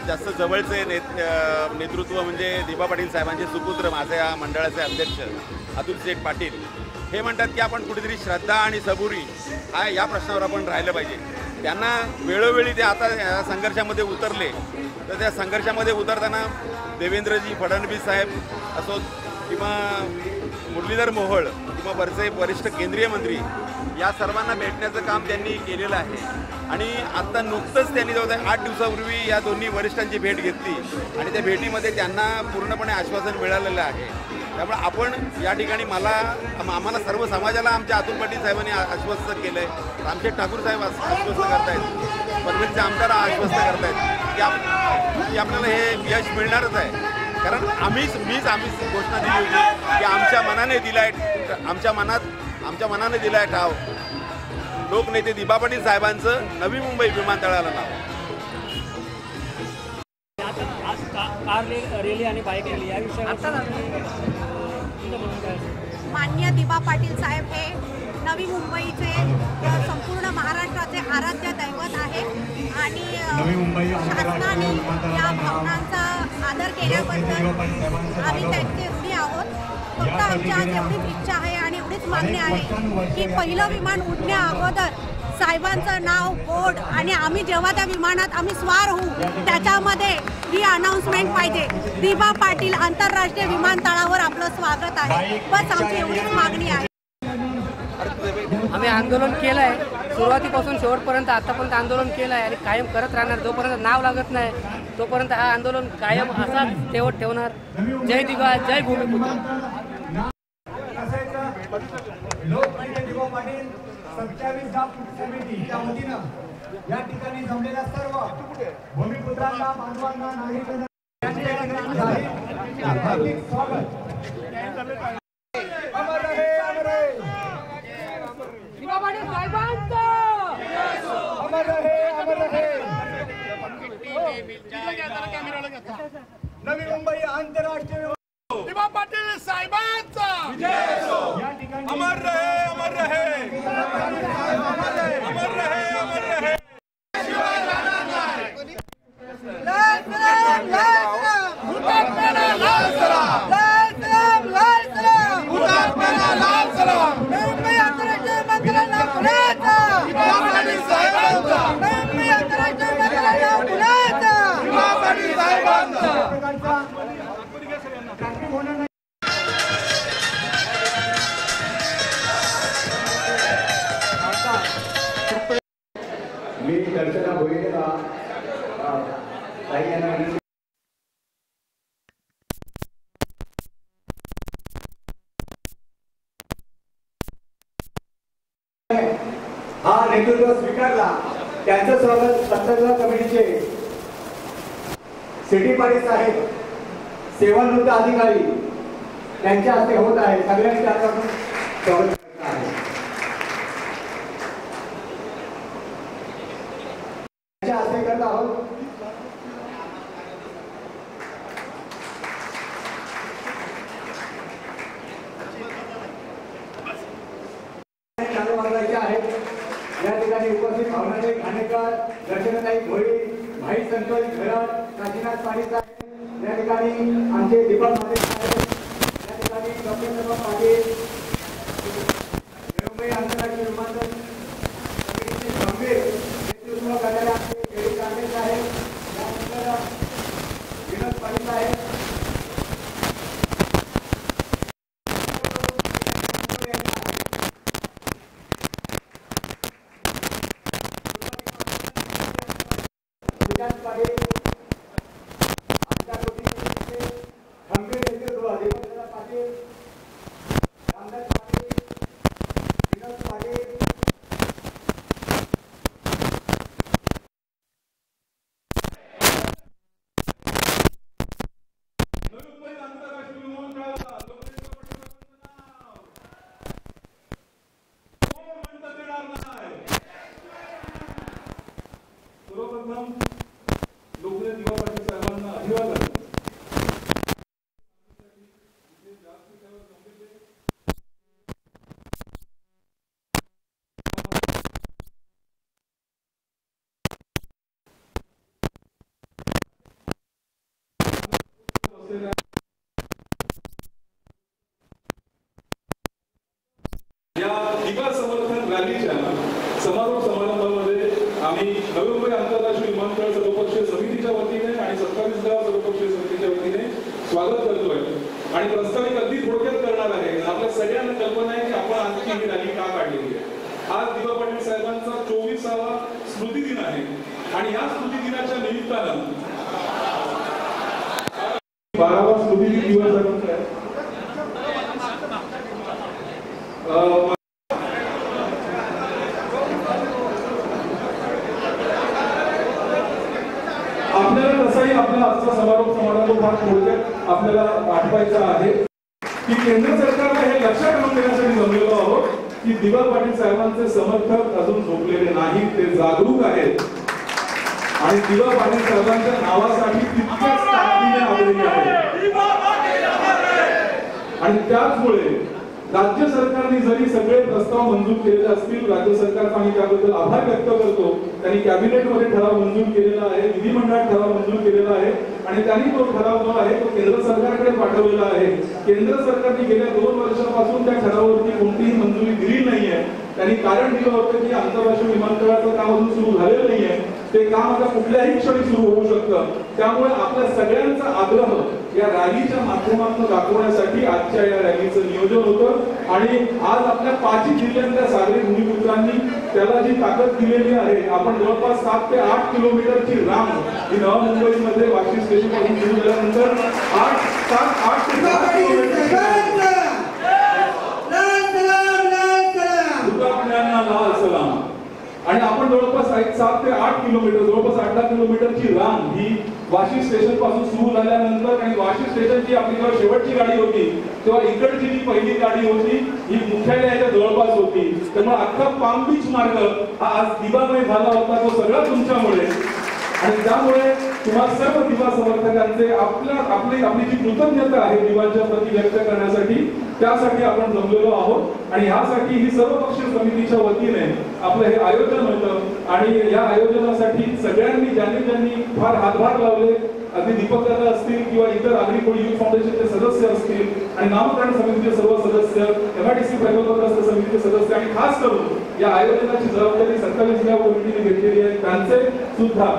Q: जास्त जवळचे नेतृत्व म्हणजे दिबा पाटील साहेबांचे सुपुत्र, माझे या मंडळाचे अध्यक्ष अतुल शेठ पाटील हे म्हणतात की आपण कुठेतरी श्रद्धा आणि सबुरी या प्रश्नावर आपण राहिलं पाहिजे. त्यांना वेळोवेळी ते आता या संघर्षामध्ये उतरले, तर त्या संघर्षामध्ये उतरताना देवेंद्रजी फडणवीस साहेब असो किंवा मुरलीधर मोहोळ किंवा वरचे वरिष्ठ केंद्रीय मंत्री या सर्वांना भेटण्याचं काम त्यांनी केलेलं आहे. आणि आत्ता नुकतंच त्यांनी जवळ 8 दिवसापूर्वी या दोन्ही वरिष्ठांची भेट घेतली आणि त्या भेटीमध्ये त्यांना पूर्णपणे आश्वासन मिळालेलं आहे. त्यामुळे आपण या ठिकाणी आम्हाला सर्व समाजाला आमच्या अतुल पाटील साहेबांनी आश्वस्त केलं आहे, रामशेठ ठाकूर साहेब आश्वस्त करतायत, परभणीचे आमदार आश्वस्त करतायत की आपल्याला हे यश मिळणारच आहे. कारण आम्हीच घोषणा दिली होती की आमच्या मनाने दिलाय ठाव लोकनेते दिबा पाटील साहेबांचं नवी मुंबई विमानतळाला नाव.
B: कार रॅली आणि बाईक रॅली या विषयावर
R: माननीय दिबा पाटील साहेब हे नवी मुंबईचे संपूर्ण महाराष्ट्राचे आराध्य दैवत आहे आणि शासनाने या भावनांचा आदर केल्याबद्दल आम्ही त्यांचे ऋणी आहोत. फक्त आमची आज एवढीच इच्छा आहे आणि एवढीच मागणी आहे की पहिलं विमान उडण्या अगोदर साहेबांचं नाव, बोर्ड आणि आम्ही जेव्हा त्या विमानात आम्ही स्वार होऊ त्याच्यामध्ये ही अनाउन्समेंट पाहिजे, दिबा पाटील आंतरराष्ट्रीय विमानतळावर आपलं स्वागत आहे. बस आमची एवढीच मागणी आहे.
S: आम्ही आंदोलन केलं आहे, सुरुवातीपासून शेवटपर्यंत आतापर्यंत आंदोलन केलं आहे आणि कायम करत राहणार. जोपर्यंत नाव लागत नाही तोपर्यंत हा आंदोलन कायम असाच ठेवणार. जय दिबा, जय भूमिपुत्र.
T: लोकमान्य दिबा पाटील 27 गाव समितीच्या वतीनं या ठिकाणी जमलेल्या सर्व भूमिपुत्रांना, बांधवांना, नागरिकांना हार्दिक स्वागत. अमर रहे, अमर रहे
D: दिबा पाटील साहेबांचा,
T: अमर रहे, अमर रहे. नवी मुंबई आंतरराष्ट्रीय
D: दिबा पाटील साहेबांचा
T: या ठिकाणी
A: अमर रहे, अमर रहे, अमर रहे, अमर रहे.
D: लाल सलाम, लाल सलाम, हुतात्म्याला लाल सलाम, लाल सलाम, लाल सलाम, हुतात्म्याला लाल सलाम. मुंबई आंतरराष्ट्रीय विमानतळाला पुण्याचा दिबा पाटील साहेबांचा, मुंबई आंतरराष्ट्रीय विमानतळाला पुण्याचा दिबा पाटील साहेबांचा.
T: मी दर्शना भोईरेला काही यांना हा नेतृत्व स्वीकारला. त्यांचं स्वागत सत्ताधार कमिटीचे सिटी पाटील साहेब, सेवानिवृत्त अधिकारी त्यांच्या हस्ते होत आहे. सगळ्यांनी त्यापासून स्वागत करत आहे. हस्ते करत आहोत. चालू मार्गाचे आहेत. या ठिकाणी उपस्थित भावनाताई खानेकर, दर्शनाताई भोई, भाई संतोष घरात, काशीनाथ पाटील साहेब, या ठिकाणी आमचे दीपक पाटील साहेब, या ठिकाणी डॉक्टर पाटील, मुंबई आंतरराष्ट्रीय विमानतळ समितीचे गंभीर नेतृत्व करणारे आमचे कांबळे साहेब, यानंतर विनोद पाटील साहेब,
A: लोकनेते दिबा पाटील साहेबांना अभिवादन. रॅलीच्या समारोप समारंभामध्ये आम्ही नवी मुंबई आंतरराष्ट्रीय विमानतळ सर्वपक्षीय समितीच्या वतीने आणि 27व्या सर्वपक्षीय समितीच्या वतीने स्वागत करतोय आणि प्रस्तावित अगदी थोडक्यात करणार आहे. आपल्या सगळ्यांना कल्पना आहे की आपण आजची ही रॅली का काढलेली आहे. आज दिबा पाटील साहेबांचा 24वा स्मृती दिन आहे आणि या स्मृती दिनाच्या निमित्तानं 12वा स्मृती दिन दिवस आहे. आपल्याला तसाही आपला आजचा समारंभ फार थोडक्यात आपल्याला आठवायचा आहे की केंद्र सरकारला हे लक्षात आणून देण्यासाठी जमलेलो आहोत की दिबा पाटील साहेबांचे समर्थक अजून झोपलेले नाहीत, ते जागरूक आहेत आणि दिबा पाटील साहेबांच्या नावासाठी तितकेच ताकदीने आग्रही आहेत. आणि त्याचमुळे राज्य सरकारने जरी सगळे प्रस्ताव मंजूर केलेले असतील, राज्य सरकारचा आम्ही त्याबद्दल आभार व्यक्त करतो. त्यांनी कॅबिनेटमध्ये ठराव मंजूर केलेला आहे, विधिमंडळात ठराव मंजूर केलेला आहे आणि त्यांनी तो ठराव जो आहे तो केंद्र सरकारकडे पाठवलेला आहे. केंद्र सरकारने गेल्या 2 वर्षांपासून त्या ठरावावरती कोणतीही मंजुरी दिली नाहीये. त्यांनी कारण दिलं होतं की आंतरराष्ट्रीय विमानतळाचं काम अजून सुरू झालेलं नाहीये, ते काम आता कुठल्याही क्षणी सुरू होऊ शकतं. त्यामुळे आपल्या सगळ्यांचा आग्रह या रॅलीच्या माध्यमातून दाखवण्यासाठी आजच्या या रॅलीचं नियोजन होतं आणि आज आपल्या 5 जिल्ह्यातल्या सागरी भूमिपुत्रांनी त्याला जी ताकद दिलेली आहे. आपण जवळपास 7 ते 8 किलोमीटरची रांग ही नवी मुंबईमध्ये वाशी स्टेशन पासून सुरू झाल्यानंतर 8 ते 10 किलोमीटर लाल सलाम आणि आपण जवळपास 7 ते 8 किलोमीटर जवळपास 8 किलोमीटरची रांग ही वाशी स्टेशन पासून सुरू झाल्यानंतर आणि वाशी स्टेशनची आपली जेव्हा शेवटची गाडी होती तेव्हा इकडची जी पहिली गाडी होती ही मुख्यालयाच्या जवळपास होती. त्यामुळे अख्खा पाम बीच मार्ग हा आज दिबामय झाला होता, तो सगळा तुमच्यामुळे. आणि त्यामुळे तुम्हाला सर्व दिवा समर्थकांचे आपली जी कृतज्ञता आहे दिवाच्या प्रती व्यक्त करण्यासाठी त्यासाठी आपण जमलेलो आहोत आणि यासाठी ही सर्वपक्षीय समितीच्या वतीने आपलं हे आयोजन होतं आणि या आयोजनासाठी सगळ्यांनी ज्यांनी फार हातभार लावले, अगदी दीपक दादा असतील किंवा इतर आगरी कोळी युथ फाउंडेशनचे सदस्य असतील आणि नामकरण समितीचे सर्व सदस्य, MIDC प्रकल्पग्रस्त समितीचे सदस्य आणि खास करून या आयोजनाची जबाबदारी 27व्या कमिटीने घेतलेली आहे त्यांचे सुद्धा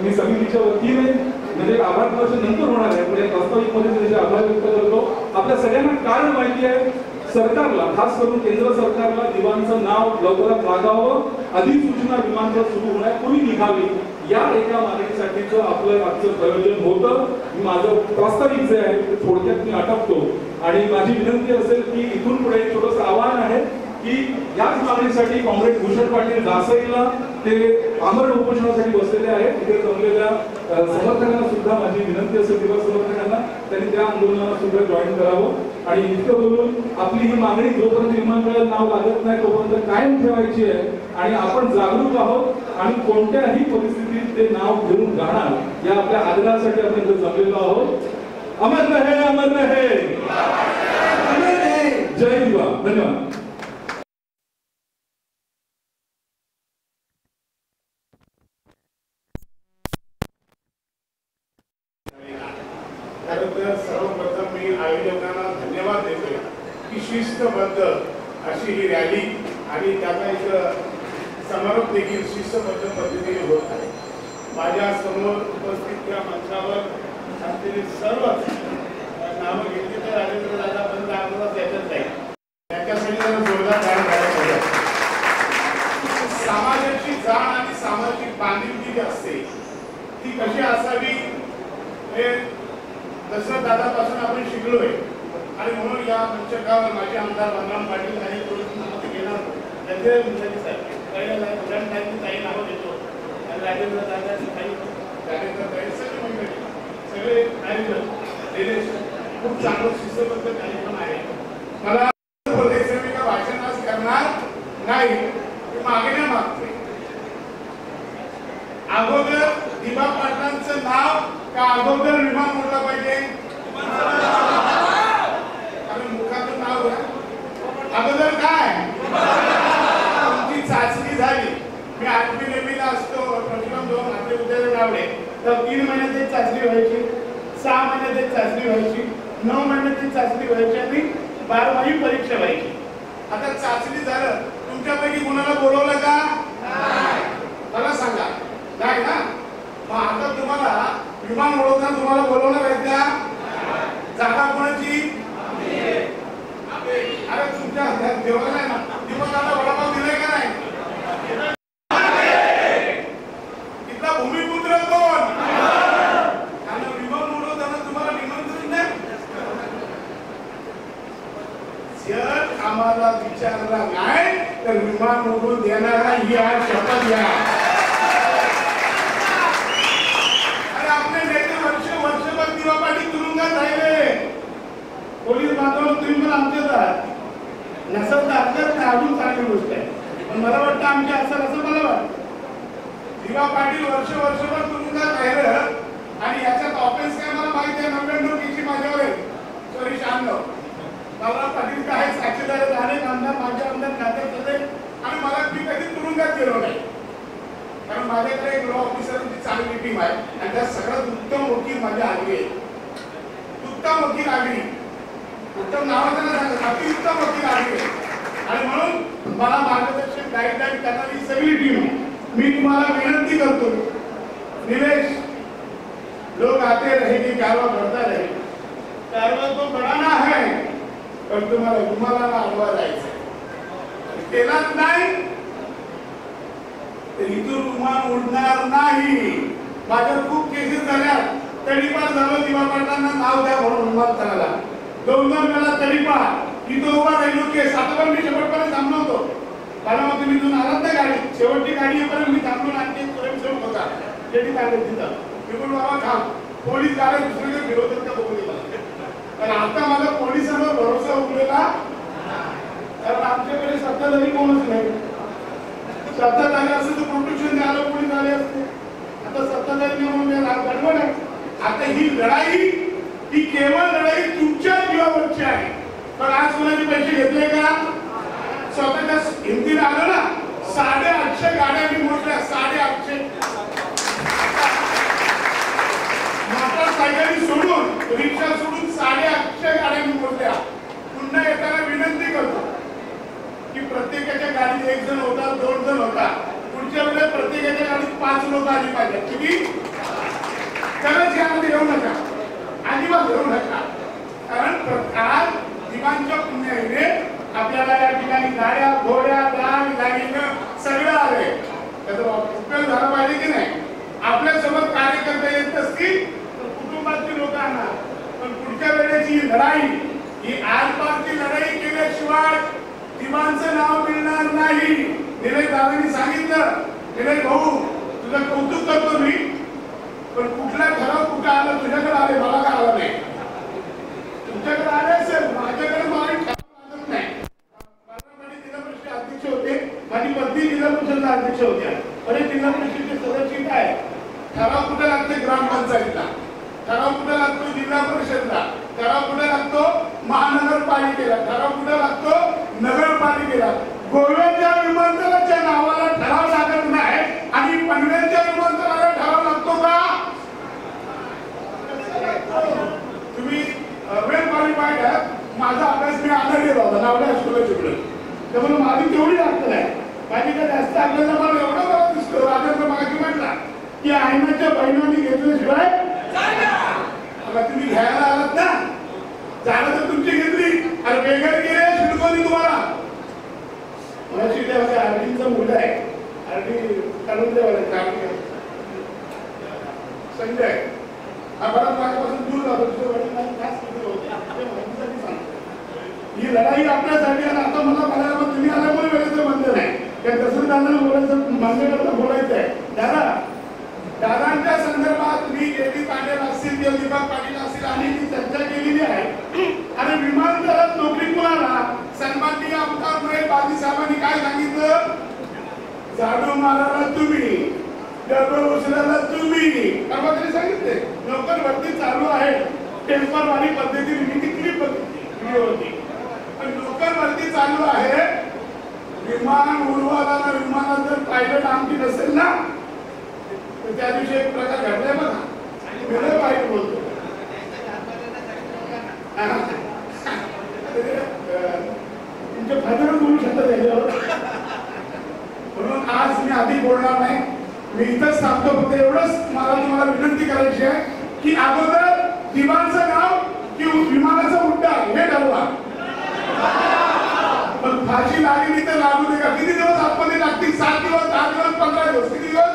A: मी समितीच्या वतीने म्हणजे आभार प्रदर्शन नंतर होणार आहे पण या प्रास्ताविकमध्ये त्याचे आभार व्यक्त करतो. आपल्या सगळ्यांना कारण माहिती आहे सरकारला, खास करून केंद्र सरकारला दिवांचं नाव लवकरात लागावं, अधिसूचना विमानतळ सुरू होण्यापूर्वी निघावी या एका मागणीसाठीचं आपलं आजचं प्रयोजन होतं. माझं प्रास्ताविक जे आहे ते थोडक्यात मी आटपतो आणि माझी विनंती असेल की इथून पुढे एक छोटंसं आव्हान आहे की याच मागणीसाठी कॉम्रेड भूषण पाटील दासईला ते आमरण उपोषणासाठी बसलेले आहेत. तिथे जमलेल्या समर्थकांना सुद्धा माझी विनंती असेल दिवस समर्थकांना त्यांनी त्या आंदोलनाला सुद्धा जॉईन करावं आणि इतकं बोलून आपली ही मागणी जोपर्यंत विमानतळाला नाव लागत नाही तोपर्यंत कायम ठेवायची आहे आणि आपण जागरूक आहोत आणि कोणत्याही परिस्थितीत ते नाव घेऊन जाणार या आपल्या आग्रहासाठी आपण इथे जमलेलो आहोत. अमर रहे, अमर रहे, जय दिवा. धन्यवाद.
L: सर्वप्रथम मी आयोजकांना धन्यवाद देतो की शिस्तबद्ध अशी ही रॅली आणि त्याचा एक समारोप देखील शिस्तबद्ध पद्धतीने होत आहे. माझ्या समोर उपस्थित या मंचावर असलेले सर्वच नावं घेतली तर राजेंद्र दादा बंद आंदोलन याच्यात जाईल त्याच्यासाठी त्यांना जोरदार काम करायला पाहिजे. समाजाची जाण आणि सामाजिक बांधिलकी जी असते ती कशी असावी हे दशरथ दादापासून आपण शिकलोय आणि म्हणून या मंचकावर माझे आमदार बलराम पाटील आणि थोडी घेणार त्यांचे काही नावं देतो आणि राजेंद्र दादा काही राजेंद्र सगळे मंडळी सगळे आयोजन खूप चांगलं शिस्तबद्ध कार्यक्रम आहे. मला सेविका भाषण आज करणार नाही मागण्या मागते. अगोदर दिबा पाटलांचं नाव का अगोदर विमान मोडला पाहिजे कारण मुखातून नाव अगोदर काय तुमची चाचणी झाली. मी 8वी 9वीला असतो प्रतिक्रम 2 आपले उद्याला लावले तर 3 महिन्यात एक चाचणी व्हायची, 6 महिन्यात एक चाचणी व्हायची, 9 महिन्यात एक चाचणी व्हायची आणि 12वी परीक्षा व्हायची. आता चाचणी झालं तुमच्यापैकी कोणाला बोलवलं का? मला सांगा, नाही ना? मग आता तुम्हाला विमान उडवताना तुम्हाला बोलवणार आहेत का? जागा कोणाची? अरे तुमच्या हातात देवा नाही ना, दिवसाला वडापाव दिलाय का नाही? तिथला भूमिपुत्र कोण? आणि विमान उडवताना तुम्हाला निमंत्रण नाही? जर आम्हाला विचारला नाही तर विमान उडवून देणारा ही आज शपथ घ्या. अरे आपले नेते वर्षभर दिवापाटी तुरुंगात राहिले. पोलीस बांधव तुम्ही पण आमचेच आहात. नसेल तर आपल्याच अजून चांगली गोष्ट आहे, पण मला वाटतं आमचे असेल असं मला वाटतं. दिवा पाटील वर्षभर तुरुंगात राहिलं आणि याच्यात ऑफेन्स काय मला माहिती आहे. 99 केसी माझ्यावर आहे, सॉरी 96. बाबा पाटील काय साक्षीदार झाले, आमदार माझे आमदार खात्यात होते आणि मला मी कधी तुरुंगात गेलो नाही, कारण माझ्याकडे एक लॉ ऑफिसरची चांगली टीम आहे आणि त्या सगळ्यात उत्तम वकील माझ्या आगरी आहे. उत्तम वकील आगरी, उत्तम नावाचं नाही सांगत, अति उत्तम वकील आगरी आहे. आणि म्हणून मला मार्गदर्शन गाईडलाईन करणारी सगळी टीम आहे. मी तुम्हाला विनंती करतो, निलेश, लोग आते रहेंगे, कारवा बढ़ता रहे. कारवा तो बढ़ाना है, पण तुम्हाला आडवा जायचं केलाच नाही तर इथून विमान उडणार नाही. माझ्या खूप केसेस झाल्या, तडीपार झालं, दिवा पाटलांना नाव द्या म्हणून विमान करायला 2-2 वेळा तडीपार इथं उभा राहिलो केस. आता पण मी शेवटपर्यंत थांबलो होतो, कारण मग तुम्ही इथून आलात ना गाडी, शेवटची गाडी येईपर्यंत मी थांबलो. आणखी एक स्वयंसेवक होता, शेटी काढले तिथं, मी पण बाबा थांब, पोलीस गाड्या दुसरीकडे फिरवतात का बघू दिला. तर आता माझा पोलिसांवर भरोसा उठलेला, कारण आमच्याकडे सत्ताधारी कोणच नाही. सत्ताधारी असं तर प्रोटेक्शन द्यायला पोलीस आले असते. आता सत्ताधारी म्हणून गडबड आहे. आता ही लढाई, ही केवळ लढाई तुमच्या जीवावरची आहे. पण आज कोणाचे पैसे घेतले का? स्वतःच्या हिमतीला आलं ना, 850 गाड्या मी मोजल्या, 850 मोटरसायकली सोडून, रिक्षा सोडून 850 गाड्या मी मोजल्या. पुन्हा येताना विनंती करतो की प्रत्येकाच्या गाडीत 1 जण होता, 2 जण होता, पुढच्या वेळेला प्रत्येकाच्या गाडीत 5 लोक आली पाहिजे. किती? तरच यामध्ये येऊ नका, अजिबात येऊ नका. कारण आज दिवाणच्या पुण्याने आपल्याला या ठिकाणी गाड्या, घोड्या, दाग, दागिने सगळं आले. त्याचा उपयोग झाला पाहिजे की नाही? आपल्यासोबत कार्यकर्ते येत असतील तर कुटुंबातील लोकांना, पण पुढच्या वेळेची लढाई ही आरपारची लढाई केल्याशिवाय दिवाणचं नाव मिळणार नाही. निलेश दादांनी सांगितलं, निलेश भाऊ तुझं कौतुक करतो मी, पण कुठला ठराव कुठं आला तुझ्याकडे आले, मला का आला नाही? तुमच्याकडे आले असेल, माझ्याकडे मला ठराव नाही. जिल्हा परिषद अध्यक्ष होते, माझी पत्नी जिल्हा परिषदला अध्यक्ष होत्या. अरे जिल्हा परिषदेचे सदस्य काय, ठराव कुठे लागते? ग्रामपंचायतीला. ठराव कुठे लागतो? जिल्हा परिषदला. ठराव कुठे लागतो? महानगरपालिकेला. ठराव कुठे लागतो? नगरपालिकेला. गोव्याच्या विमानतळाच्या नावाला ठराव लागत नाही आणि पनवेलच्या विमानतळाला ठराव लागतो का? तुम्ही वेल क्वालिफाईड आहात. माझा अभ्यास मी आनंदी होता नावड्या हायस्कूलला शिकलो, त्यामुळे माझी तेवढी अक्कल आहे. माझी काय जास्त अक्कल मला एवढा बरा दिसतो. राजेंद्र मागे म्हटला की आईनाच्या बहिणांनी घेतल्याशिवाय तुम्ही घ्यायला आलात ना, जाणं तर तुमची घेतली आणि बेगर केले शिडकोनी तुम्हाला. मला शिकल्या आरडीचा मुलगा आहे, आरडी काढून द्यावा संजय, हा बराच माझ्यापासून दूर जातो. ही लढाई आपल्यासाठी आणि आता मला म्हणायला तुम्ही आल्यामुळे वेळेचं बंधन आहे. त्या तहसीलदारांना बोलायचं, मान्यकरांना बोलायचं आहे. दादांच्या संदर्भात मी केली पाटील असतील, दिलीप पाटील असतील आणि ती चर्चा केलेली आहे. आणि विमानतळात नोकरी कुणाला? सन्माननीय आमदार महेश बाजी साहेबांनी काय सांगितलं? झाडू मारायला तुम्ही, डबे उचलायला तुम्ही. कर्मचारी सांगितले नोकर भरती चालू आहे. टेम्परवारी पद्धतीने मी किती पद्धती होती, पण नोकर भरती चालू आहे. विमान उडवायला विमानात जर पायलट आमची नसेल ना, तर त्या दिवशी एक प्रकार घडलाय बघा. मी पायलट बोलतो, तुमचे फादर बोलू शकतात याच्यावर. अगोदर दिवाणचं नाव की विमानाचं उड्डाण हे ठरवा. पण फाशी लागली तर लागू दे का? किती दिवस आतमध्ये लागतील? 7 दिवस, 10 दिवस, 15 दिवस, किती दिवस?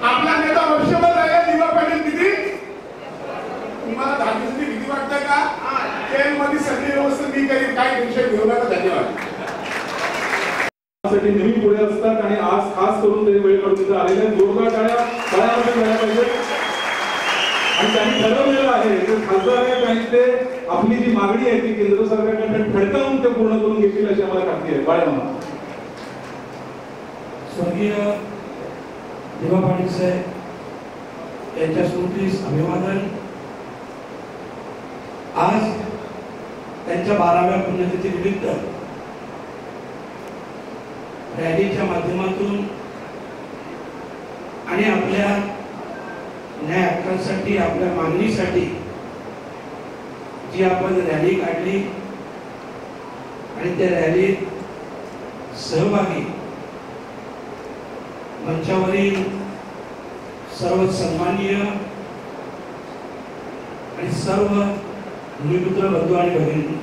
L: आपला नेता वर्षभर आहे दिवा पाटील. किती तुम्हाला 10 दिवसाची भीती वाटतं का? जेलमध्ये सगळी व्यवस्था मी करीन, काय टेन्शन घेऊ नका. धन्यवाद.
A: साठी नेहमी पुढे असतात आणि आज खास करून ते वेळ काढून तिथे आलेले जोरदार टाळ्या झाल्या पाहिजे. आणि त्यांनी ठरवलेलं आहे ते खासदार आहेत आणि ते आपली जी मागणी आहे ती केंद्र सरकारकडे ठणकावून ते पूर्ण करून घेतील अशी आम्हाला खात्री आहे. बाळामा
U: स्वर्गीय दिवा पाटील साहेब यांच्या स्मृतीस अभिवादन. आज त्यांच्या 12व्या पुण्यतिथी निमित्त रॅलीच्या माध्यमातून आणि आपल्या न्याय हक्कांसाठी, आपल्या मागणीसाठी जी आपण रॅली काढली आणि त्या रॅलीत सहभागी मंचावरील सर्व सन्माननीय आणि सर्व भूमिपुत्र बंधू आणि भगिनी,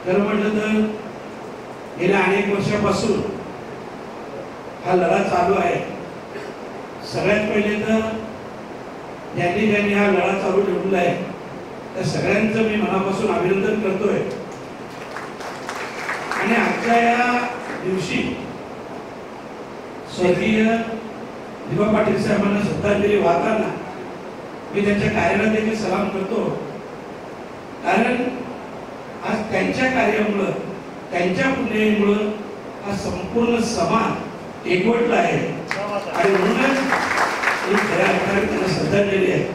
U: खरं म्हटलं तर गेल्या अनेक वर्षापासून हा लढा चालू आहे. सगळ्यात पहिले तर ज्यांनी हा लढा चालू ठेवलेला आहे त्या सगळ्यांचं मी मनापासून अभिनंदन करतोय. आणि आजच्या या दिवशी स्वर्गीय दिवा पाटील साहेबांना श्रद्धांजली वाहताना मी त्यांच्या कार्याला देखील सलाम करतो. कारण आज त्यांच्या कार्यामुळं, त्यांच्या पुण्याईमुळं हा संपूर्ण समाज एकवटला आहे आणि म्हणूनच ही खऱ्या अर्थाने त्यांना श्रद्धांजली आहे.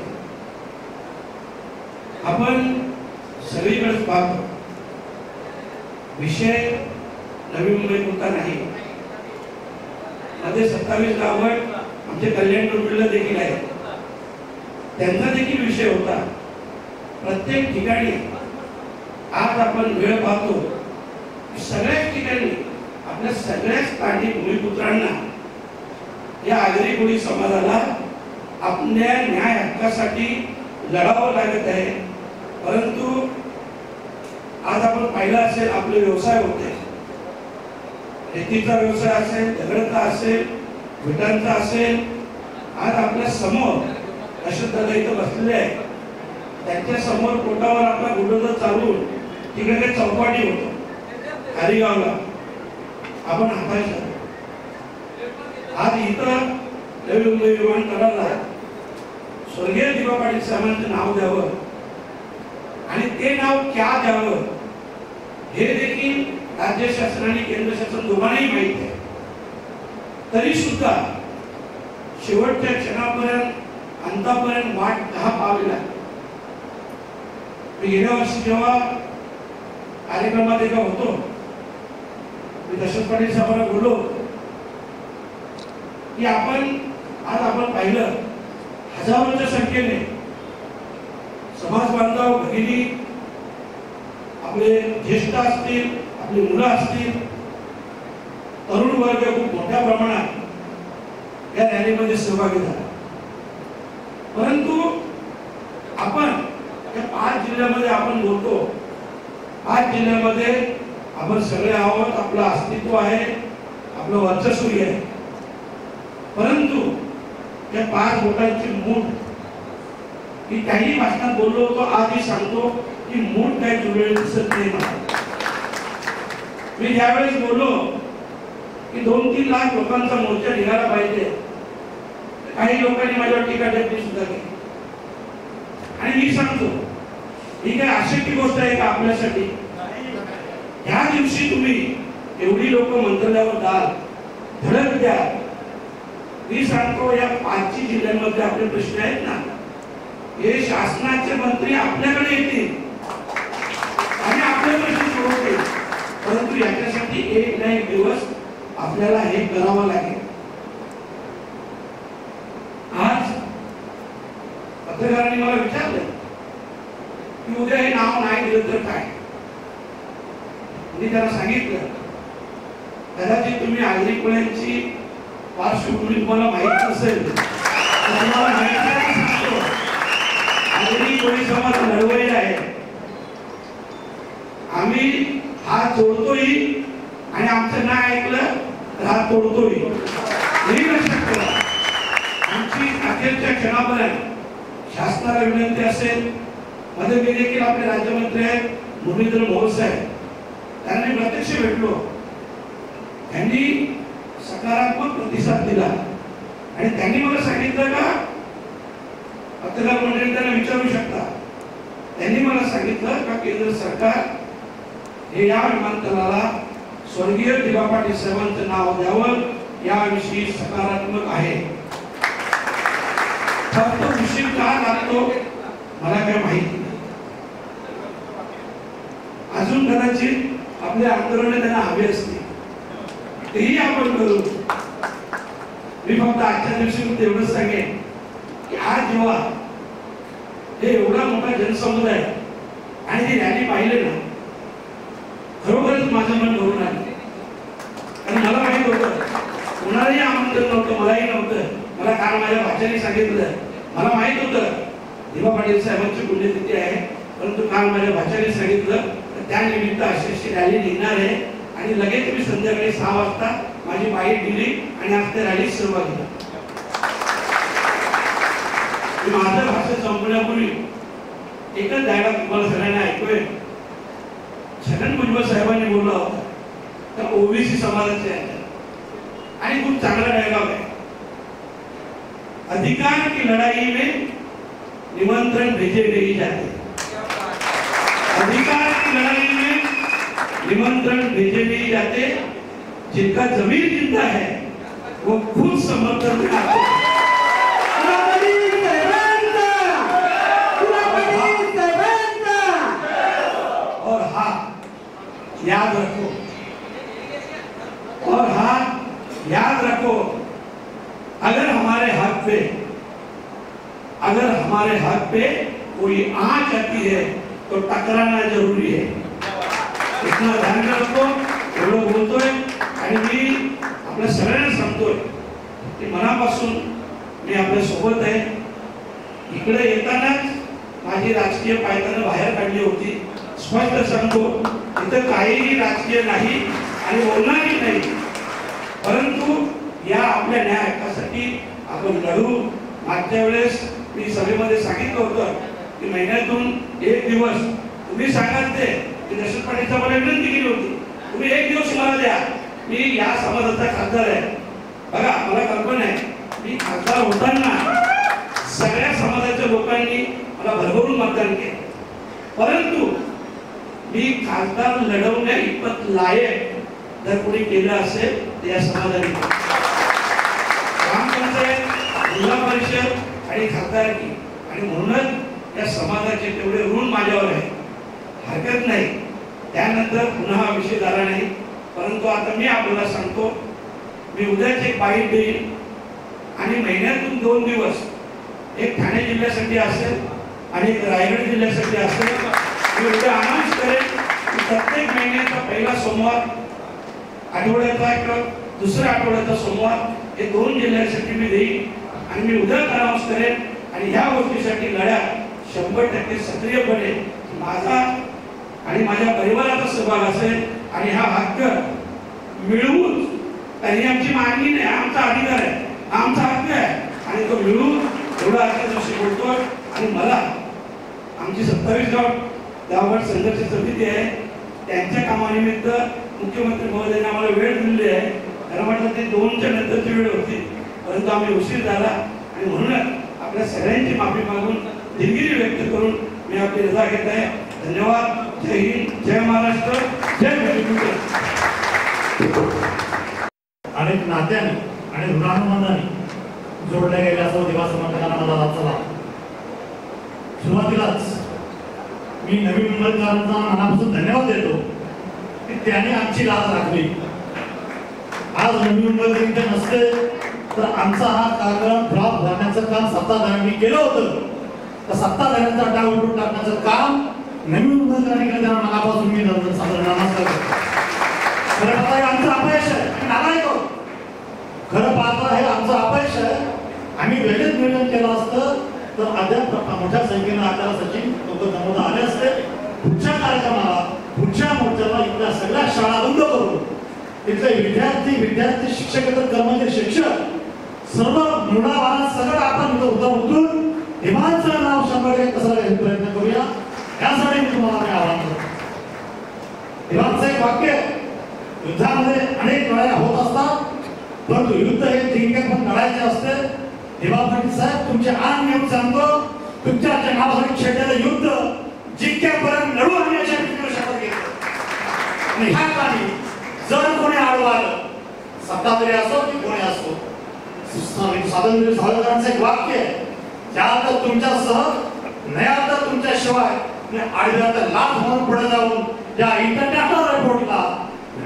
U: आपण सगळीकडे पाहतो विषय नवी मुंबई पुरता नाही. मध्ये 27 गावं आमचे कल्याण डोंबिवलीला देखील आहे, त्यांचा देखील विषय होता. प्रत्येक ठिकाणी आज आपण वेळ पाहतो सगळ्याच ठिकाणी आपल्या सगळ्या स्थानिक भूमिपुत्रांना, या आगरी कोळी समाजाला आपल्या न्याय हक्कासाठी लढावं लागत आहे. परंतु आज आपण पाहिलं असेल आपले व्यवसाय होते, शेतीचा व्यवसाय असेल, दगडाचा असेल, विटांचा असेल. आज आपल्या समोर अशोक दादा इथं बसलेले आहे, त्यांच्या समोर पोटावर आपला बुलडोजर चालून तिकडे काही चौपाटी होतो हरिगावला आपण हातायचं. आज इथं नवी मुंबई विमानतळाला स्वर्गीय दिवा पाटील साहेबांचं नाव द्यावं आणि ते नाव क्या द्यावं हे देखील राज्य शासन आणि केंद्र शासन दोघांनाही माहिती आहे. तरी सुद्धा शेवटच्या क्षणापर्यंत अंतापर्यंत वाट का पाहावी लागली. मी गेल्या वर्षी जेव्हा कार्यक्रमात एका होतो, मी दशरथ पाटील साहेबांना बोललो की आज आपण पाहिलं हजारोच्या संख्येने समाज बांधव भगिनी, आपले ज्येष्ठ असतील, आपली मुलं असतील, तरुण वर्ग खूप मोठ्या प्रमाणात या रॅलीमध्ये सहभागी झाला. परंतु आपण या 5 जिल्ह्यामध्ये आपण बोलतो, 5 जिल्ह्यामध्ये आपण सगळे आहोत, आपलं अस्तित्व आहे, आपलं वर्चस्व आहे. परंतु या 5 बोटांची मूठ, मी काही भाषणात बोललो होतो, आजही सांगतो की मूठ काही जुळलेली दिसत नाही मला. मी ज्यावेळेस बोललो की 2-3 लाख लोकांचा मोर्चा निघाला पाहिजे, काही लोकांनी माझ्यावर टीका टिप्पणी सुद्धा केली. आणि मी सांगतो ही काय अशक्य गोष्ट आहे का आपल्यासाठी? या दिवशी तुम्ही एवढी लोक मंत्रालयावर जाल, धडक द्या. मी सांगतो या 5 जिल्ह्यांमध्ये आपले प्रश्न आहेत ना, हे शासनाचे मंत्री आपल्याकडे येतील आणि आपले प्रश्न सोडवतील. परंतु याच्यासाठी एक ना एक दिवस आपल्याला हे करावं लागेल. आज पत्रकारांनी मला विचारलं की उद्या हे नाव नाही दिलं तर काय. मी त्यांना सांगितलं कदाचित तुम्ही आगरी कोळ्यांची पार्श्वभूमी तुम्हाला माहित नसेल, तुम्हाला नैतिकतेने सांगतो, अगदी कोणी समाज लढवलेला आहे. आम्ही हात जोडतोय आणि आमचं नाही ऐकलं तर हात तोडतोय. हे लक्षात ठेवा. आमची अखेरच्या क्षणापर्यंत शासनाला विनंती असेल, मध्ये मी देखील आपले राज्यमंत्री आहेत मुरलीधर मोहोळ साहेब, त्यांना मी प्रत्यक्ष भेटलो. त्यांनी सकारात्मक प्रतिसाद दिला आणि त्यांनी मला सांगितलं का, पत्रकार मंडळी त्यांना विचारू शकता, त्यांनी मला सांगितलं का केंद्र सरकार हे या विमानतळाला स्वर्गीय दिबा पाटील साहेबांचं नाव द्यावं याविषयी सकारात्मक आहे. फक्त उशीर का लागतो मला काय माहिती नाही. अजून कदाचित आपले आंदोलन त्यांना हवे असते तेही आपण करू. मी फक्त आजच्या दिवशी तेवढंच सांगेन की आज जेव्हा हे एवढा मोठा जनसमुदाय आणि ती रॅली पाहिले ना, खरोखरच माझं मन भरून आलं. आणि मला माहित होतं कोणालाही आमंत्रण नव्हतं, मलाही नव्हतं. मला काल माझ्या भाच्याने सांगितलं, मला माहित होतं दिबा पाटील साहेबांची पुण्यतिथी आहे, परंतु काल माझ्या भाच्याने सांगितलं त्या निमित्त अशी रॅली निघणार आहे आणि लगेच मी संध्याकाळी 6 वाजता माझी बाईक दिली आणि आज त्या रॅलीत सहभाग घेतला. माझं भाषण संपण्यापूर्वी एकच डायलॉग तुम्हाला सगळ्यांना ऐकूय. छगन भुजबळ साहेबांनी बोलला होता तर ओबीसी समाजाचे आहे आणि खूप चांगला डायलॉग आहे. अधिकार की लड़ाई में निमंत्रण भेजे नहीं जाते, अधिकार की लड़ाई में निमंत्रण भेजे नहीं जाते, जिनका जमीर जिंदा है वो खुद समर्थन में आते हैं. और हाँ याद रखो, और हाँ याद रखो, अगर हमारे हक पे कोई आंच आती है तो टकराना जरूरी है. इतना ध्यान रखो. एवढं बोलतोय आणि मी आपल्या सगळ्यांना सांगतोय की मनापासून मी आपल्या सोबत आहे. इकडे येतानाच माझी राजकीय पायतानं बाहेर काढली होती. स्पष्ट सांगतो, इथं काहीही राजकीय नाही आणि बोलणारही नाही, परंतु या आपल्या न्याय हक्कासाठी आपण लढू. मागच्या वेळेस मी सभेमध्ये सांगितलं होतं की महिन्यातून 1 दिवस तुम्ही सांगाल ते की दशरथ पाटीलचा मला विनंती केली होती, तुम्ही 1 दिवस मला द्या, मी या समाजाचा खासदार आहे. बघा मला कल्पना आहे, मी खासदार होताना सगळ्या समाजाच्या लोकांनी मला भरभरून मतदान केलं, परंतु मी खासदार लढवण्या इतपत लायक जर कोणी केलं असेल तर या समाजाने ग्रामपंचायत, जिल्हा परिषद आणि खासदारकी, आणि म्हणूनच या समाजाचे तेवढे ऋण माझ्यावर आहे. हरकत नाही, त्यानंतर पुन्हा विषय झाला नाही, परंतु आता मी आपल्याला सांगतो, मी उद्याच एक बाईट देईन आणि महिन्यातून 2 दिवस एक ठाणे जिल्ह्यासाठी असेल आणि एक रायगड जिल्ह्यासाठी असेल. मी उद्या अनाऊन्स करेन की प्रत्येक महिन्याचा पहिला सोमवार, आठवड्याचा किंवा दुसऱ्या आठवड्याचा सोमवार हे 2 जिल्ह्यांसाठी मी देईन आणि मी उद्या अनाऊन्स करेन. आणि ह्या गोष्टीसाठी लढ्यात 100% सक्रियपणे माझा आणि माझ्या परिवाराचा सहभाग असेल आणि हा हक्क मिळवून, त्यांनी आमची मागणी नाही, आमचा अधिकार आहे, आमचा हक्क आहे आणि तो मिळवून एवढा आजच्या दिवशी बोलतो. आणि मला आमची 27 गावगट संघर्ष समिती आहे, त्यांच्या कामानिमित्त मुख्यमंत्री महोदयांनी आम्हाला वेळ दिलेली आहे. खरं म्हटलं ते 2च्या नंतरची वेळ होती, परंतु आम्ही उशीर झाला आणि म्हणूनच आपल्या सगळ्यांची माफी मागून दिलगिरी व्यक्त करून मी आपली रजा घेत आहे. धन्यवाद. जय हिंद, जय महाराष्ट्र, जय भूमिपुत्र. अनेक नात्याने आणि ऋणानुबंधाने जोडल्या गेल्या सर्व दिवा समर्थकांना मला वाचला. सुरुवातीलाच मी नवी मुंबईकरांचा मनापासून धन्यवाद देतो की त्याने आमची लाज राखली. आज नवी मुंबईकर इथे नसते तर आमचा हा कार्यक्रम फ्लॉप होण्याचं काम सत्ताधाऱ्यांनी केलं होतं. तर सत्ताधाऱ्यांचा डाव उलटून टाकण्याचं काम नवी मुंबईकरांनी केलं. त्यांना मनापासून मी नमस्कार करतो. खरं पाहता हे आमचं अपयश आहे, नालायक. खरं पाहता हे आमचं अपयश आहे
F: आम्ही वेळेत नियोजन केलं असतं तर अद्याप मोठ्या संख्येनं आपल्याला सचिन लोक जमवता आले असते. पुढच्या कार्यक्रमाला पुढच्या मोर्चाला इथल्या सगळ्या शाळा बंद करून तिथले विद्यार्थी शिक्षक कर्मचारी शिक्षक सर्व मुलाबाळा सगळं आपण उतरून दिवाणचं नाव 100% कसं घ्यायचा प्रयत्न करूया. यासाठी मी तुम्हाला आवाहन करतो. दिवाणचं एक वाक्य, युद्धामध्ये अनेक लढाया होत असतात परंतु युद्ध हे जिंकणे पण लढायचे असते. दिवा पाटील साहेब तुमचे आन नियम सांगतो, तुमच्या नावासाठी छेडलेलं युद्ध जिंकेपर्यंत लढू आम्ही अशा रीतीने शपथ घेतो. आणि ह्या काळी जर कोणी आडवाल सत्ताधारी असो की कोणी असो, स्वातंत्र्य सावरकरांचं एक वाक्य आहे, ज्या तुमच्यासह नया तर तुमच्याशिवाय आडव्या तर लाभ म्हणून पुढे जाऊन या इंटरनॅशनल रिपोर्टला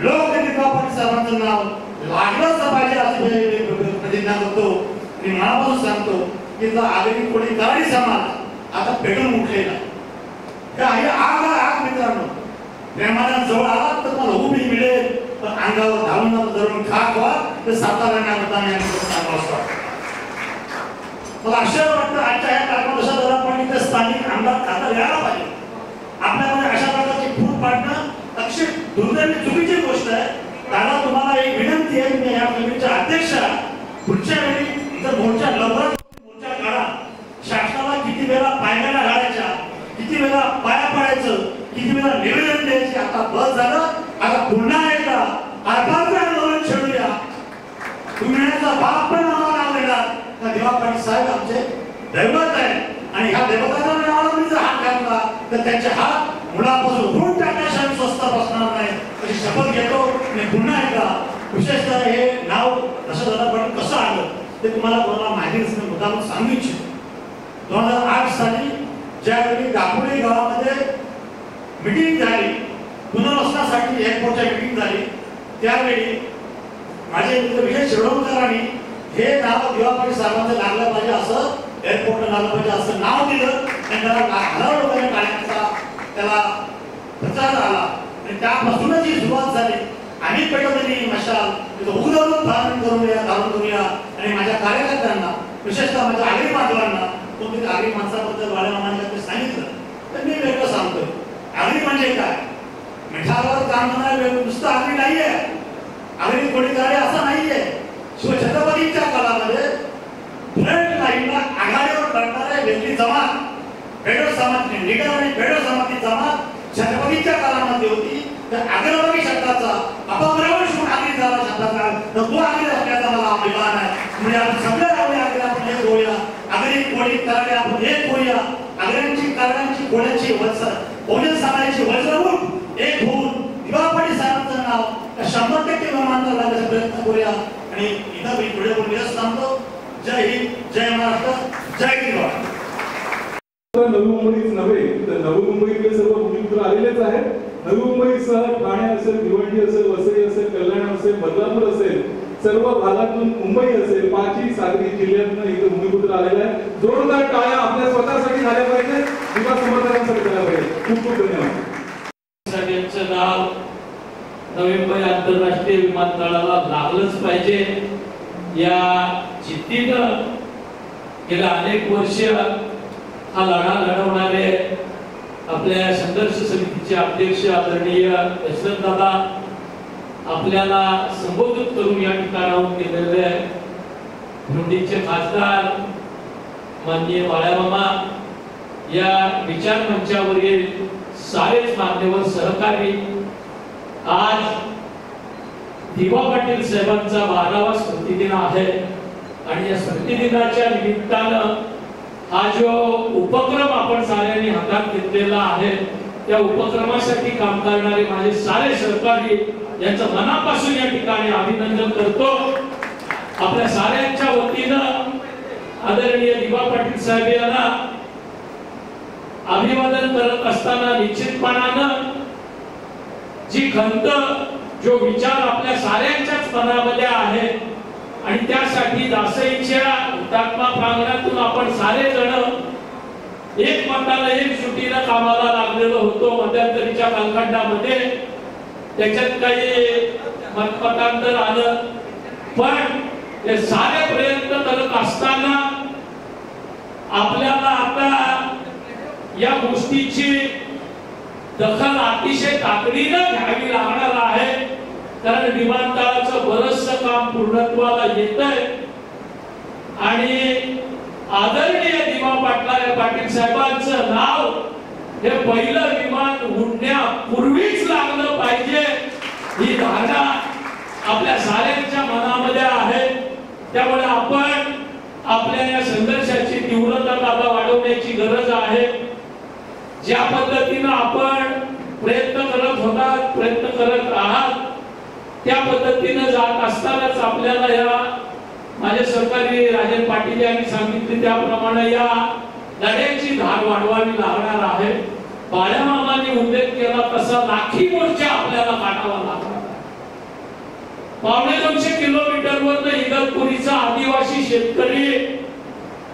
F: लोक दिवा पाटील साहेबांचं नाव लागलंच पाहिजे अशी प्रतिज्ञा करतो. मी मनापासून सांगतो की जर आगरी कोणी कराडी समाज आता पेटून उठलेला आग मित्रांनो, प्रेमाला जवळ आला तर मला उभी मिळेल, पण अंगावर धावून धरून खाक व्हा तर सातारा मला आश्चर्य वाटतं. आजच्या या कार्यक्रमात जरा पण इथे स्थानिक आमदार खाता यायला पाहिजे. आपल्यामध्ये अशा प्रकारची फूट पाडणं अक्षय दुर्दैवी चुकीची गोष्ट आहे. दादा तुम्हाला एक विनंती आहे, मी या कमिटीच्या अध्यक्ष पुढच्या वेळी जर मोर्चा लवकरात मोर्चा काढा. शासनाला किती वेळा पायऱ्या घालायच्या, किती वेळा पाया पडायचं, किती वेळा निवेदन द्यायचे, आता बस झालं. आता पुन्हा एकदा आरपारचं आंदोलन छेडूया. तुम्ही बाप पण आम्हाला नाव देणार. दिवा पाटील साहेब आमचे दैवत आहे आणि ह्या दैवताच्या नावाला मी जर हात घातला तर त्यांचे हात मुलापासून उठून टाकण्याशिवाय स्वस्त बसणार नाही अशी शपथ घेतो. आणि पुन्हा एकदा विशेषतः हे नाव दशरथ पाटील कसं आलं ते तुम्हाला कोणाला माहिती नसणं मुद्दाम सांगू इच्छितो. 2008 साली ज्यावेळी दापोली गावामध्ये मिटिंग झाली, पुनर्वसनासाठी एअरपोर्टच्या मिटिंग झाली, त्यावेळी माझे मित्र विजय शिरोडकरांनी हे नाव दिवा पाटील साहेबांचं लागलं पाहिजे, असं एअरपोर्टला लागलं पाहिजे असं नाव दिलं. आणि त्याला हजारो लोकांनी टाळ्यांचा त्याला प्रचार झाला आणि त्यापासूनच ही सुरुवात झाली. आम्ही पेटवलेली मशाल उघडून धारण करूया आणि माझ्या कार्यकर्त्यांना विशेषतः माझ्या आगरी बांधवांना तुम्ही आगरी माणसाबद्दल वाड्या सांगितलं तर मी वेगळं सांगतोय. आगरी म्हणजे काय? मिठावर काम करणारे नुसतं आगरी नाहीये. आगरी कोणी गाडी असं नाहीये. शिवछत्रपतींच्या काळामध्ये फ्रंट लाईनला आघाडीवर लढणारे वेगळी जमात बेडो समाज निडर आणि बेडो समाजची जमात छत्रपतींच्या काळामध्ये होती. तर अग्रभागी शब्दाचा अपभ्रंश आगरी झाला शब्दाचा तर तो आगरी असल्याचा मला अभिमान आहे. म्हणजे आपण सगळे आगरी आपण एक होऊया. आगरी कोणी कराडे आपण एक होऊया. आगऱ्यांची कराडांची कोळ्यांची बहुजन समाजाची वज्रमूठ एक होऊन दिवा पाटील साहेबांचं नाव 100% विमानतळ लागण्याचा प्रयत्न करूया. आणि इथं मी पुढे बोलूया सांगतो. जय हिंद, जय महाराष्ट्र, जय दिवा.
A: नवी मुंबईच नव्हे तर नवी मुंबईतले सर्व भूमिपुत्र आलेलेच आहेत. नवी मुंबईसह ठाणे असेल, भिवंडी असेल, वसई असेल, कल्याण असेल, बदलापूर असेल, सर्व भागातून मुंबई असेल, पाची सागरी जिल्ह्यातून इथे भूमिपुत्र आलेले आहेत. जोरदार टाळ्या आपल्या स्वतःसाठी झाल्या पाहिजे, दिवा समर्थकांसाठी झाल्या पाहिजे. खूप खूप धन्यवाद.
V: सगळ्यांचं नाव नवी मुंबई आंतरराष्ट्रीय विमानतळाला लागलंच पाहिजे या जिद्दीनं गेल्या अनेक वर्ष हा लढा लढवणारे आपल्या संघर्ष समितीचे अध्यक्ष आदरणीय दशरथ दादा आपल्याला संबोधित करून या ठिकाणाहून गेलेले भिवंडीचे खासदार माननीय बाळामामा या विचार मंचावरील सारेच मान्यवर सहकारी आज दिवा पाटील साहेबांचा 12वा स्मृतिदिन आहे आणि या स्मृतिदिनाच्या निमित्तानं हा जो उपक्रम आपण साऱ्यांनी हातात घेतलेला आहे त्या उपक्रमासाठी काम करणारे माझे सारे सहकारी यांचं मनापासून या ठिकाणी अभिनंदन करतो. आपल्या साऱ्यांच्या वतीनं आदरणीय दिवा पाटील साहेब यांना अभिवादन करत असताना निश्चितपणानं जी खंत जो विचार आपल्या साऱ्यांच्याच मनामध्ये आहे आणि त्यासाठी दासईच्या हुतात्मा प्रांगणातून आपण सारे जण एक मताला एक सुटीनं कामाला लागलेलो होतो मध्यंतरीच्या कालखंडामध्ये. त्याच्यात काही मतमतांतर आलं पण हे सारे प्रयत्न करत असताना आपल्याला आता या गोष्टीची दखल अतिशय तातडीनं घ्यावी लागणार आहे, कारण विमानतळाचं बरंचसं काम पूर्णत्वाला येतंय आणि आदरणीय दिवा पाटील साहेबांचं नाव हे पहिलं विमान उडण्यापूर्वीच लागलं पाहिजे ही धारणा आपल्या साऱ्यांच्या मनामध्ये आहे। त्यामुळे आपण आपल्या या संघर्षाची तीव्रता आता वाढवण्याची गरज आहे। ज्या पद्धतीनं आपण प्रयत्न करत आहात त्या पद्धतीनं जात असतानाच आपल्याला या माझे सहकारी राजन पाटील यांनी सांगितले त्याप्रमाणे या लढ्याची धार वाढवावी लागणार आहे। बाळामामांनी उल्लेख केला तसा लाखी मोर्चा आपल्याला काढावा लागणार आहे। 250 किलोमीटरवर इगतपुरीचा आदिवासी शेतकरी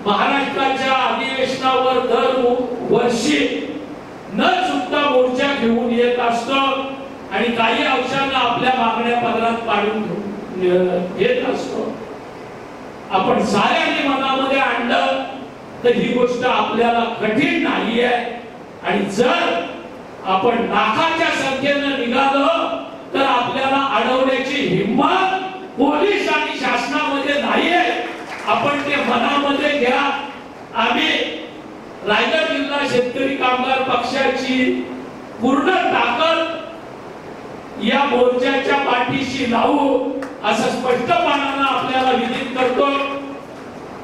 V: महाराष्ट्राच्या अधिवेशनावर दर वर्षी न चुकता मोर्चा घेऊन येत असतो आणि काही अंशांना आपल्या मागण्या पदरात पाडून घेत असतो। आपण साऱ्यांनी मनामध्ये आणलं तर ही गोष्ट आपल्याला कठीण नाही आहे आणि जर आपण लाखाच्या संख्येनं निघालो तर आपल्याला अडवण्याची हिंमत पोलीस आणि शासनामध्ये नाहीये। आपण ते मनामध्ये घ्या। आम्ही रायगड जिल्हा शेतकरी कामगार पक्षाची पूर्ण ताकद या मोर्चाच्या पाठीशी लावू असं स्पष्टपणानं आपल्याला विदित करतो।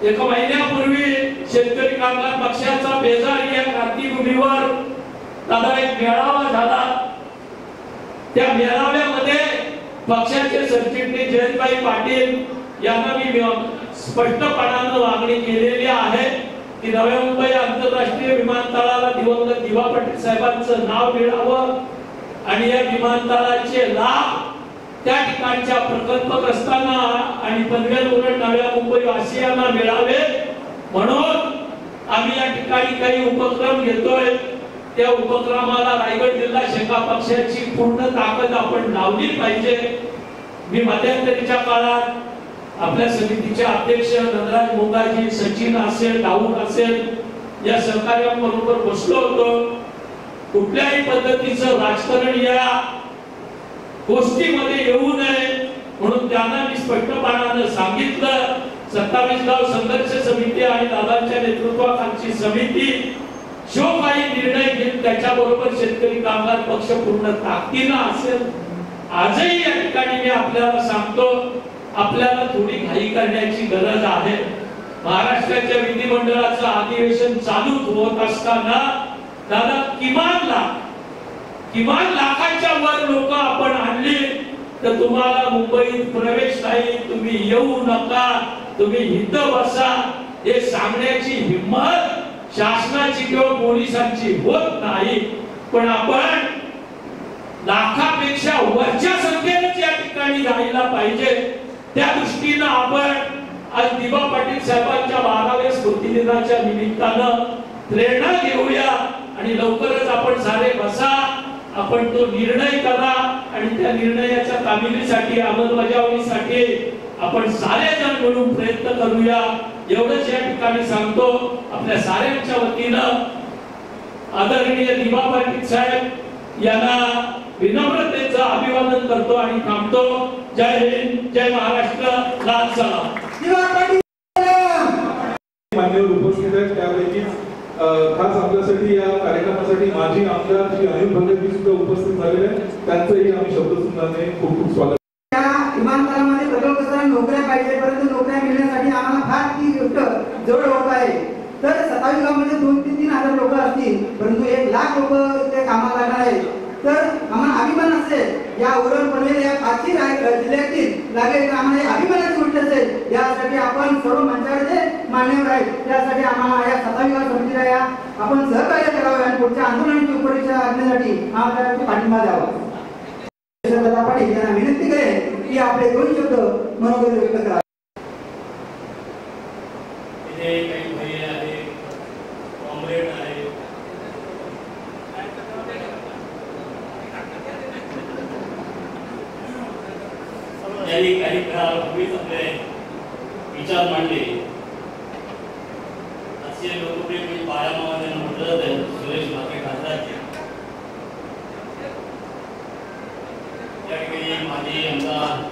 V: एक महिन्यापूर्वी शेतकरी कामगार पक्षाचा बेजार या क्रांतीभूमीवर दादा एक मेळावा झाला। त्या मेळाव्यामध्ये पक्षाचे सरचिटणीस जयंतभाई पाटील यांना मी स्पष्टपणानं मागणी केलेली आहे की नवी मुंबई आंतरराष्ट्रीय विमानतळाला दिवंगत दिवा पाटील साहेबांचं नाव मिळावं आणि या विमानतळाचे लाभ त्या ठिकाणच्या प्रकल्पग्रस्तांना आणि पनवेल उरण नव्या मुंबई वासियांना मिळावे म्हणून आम्ही या ठिकाणी काही उपक्रम घेतोय। त्या उपक्रमाला रायगड जिल्हा शेका पक्षाची पूर्ण ताकद आपण लावली पाहिजे। मी मध्यंतरीच्या काळात आपल्या समितीचे अध्यक्ष नंदराज मोंगाजी, सचिन असेल, दाऊद असेल या सहकार्यांबरोबर बसलो होतो। कुठल्याही पद्धतीचं राजकारण या गोष्टीमध्ये येऊ नये म्हणून त्यांना मी स्पष्टपणानं सांगितलं। 27 गाव संघर्ष समिती आणि दादांच्या नेतृत्वाखालची समिती जो काही निर्णय घेईल त्याच्याबरोबर शेतकरी कामगार पक्ष पूर्ण ताकदीनं असेल। आजही या ठिकाणी मी आपल्याला सांगतो आपल्याला थोडी घाई करण्याची गरज आहे। महाराष्ट्राच्या विधिमंडळाचं अधिवेशन चालू होत असताना दादा किमान लाखाच्या वर लोक आपण आणली तर तुम्हाला मुंबईत प्रवेश नाही, तुम्ही येऊ नका, तुम्ही इथं बसा हे सांगण्याची हिंमत शासनाची किंवा पोलिसांची होत नाही। पण आपण लाखापेक्षा वरच्या संख्येने या ठिकाणी जायला पाहिजे। त्या दृष्टीनं आपण आज दिवा पाटील साहेबांच्या 12व्या स्मृतिदिनाच्या निमित्तानं प्रेरणा घेऊया आणि लवकरच आपण सारे बसा, आपण तो निर्णय करा आणि त्या निर्णयाच्या कामगिरीसाठी अंमलबजावणीसाठी आपण सारेजण मिळून प्रयत्न करूया एवढंच या ठिकाणी सांगतो। आपल्या साऱ्यांच्या वतीनं आदरणीय दिवा पाटील साहेब यांना विनम्रतेचं अभिवादन करतो आणि थांबतो। जय हिंद, जय महाराष्ट्र, लाल सलाम।
A: मान्यवर उपस्थित आहेत त्यापैकी खास आपल्यासाठी या कार्यक्रमासाठी माजी आमदार श्री अनिल भगतजी सुद्धा उपस्थित झालेले आहेत। त्यांचंही आम्ही शब्दसुमनाने खूप खूप स्वागत।
G: या विमानतळामध्ये प्रकल्पग्रस्तांना नोकऱ्या पाहिजे परंतु नोकऱ्या मिळण्यासाठी आम्हाला फार ती गोष्ट जवळ होत आहे। तर 27 गावामध्ये 2 ते 3 हजार लोक असतील परंतु 1 लाख लोक ते कामाला लागणार आहेत। तर आम्हाला अभिमान असेल या उरण पनवेल या 5 जिल्ह्यातील लागेल आम्हाला अभिमानाची गोष्ट असेल। यासाठी आपण सर्व मंचावर जे मान्यवर आहेत त्यासाठी आम्हाला या 27 गाव समितीला या आपण सहकार्य करावे आणि पुढच्या आंदोलनाची उपरीच्या आज्ञेसाठी आम्हाला पाठिंबा द्यावा। दादा पाटील यांना विनंती करेन की आपले 2 शब्द मनोगत व्यक्त करा।
F: काही काळापूर्वीच आपले
C: विचार मांडले. असे लोकप्रिय म्हणजे बाळामामा त्यांना म्हटलं जातं, सुरेश भाके खासदार. त्या ठिकाणी माझे आमदार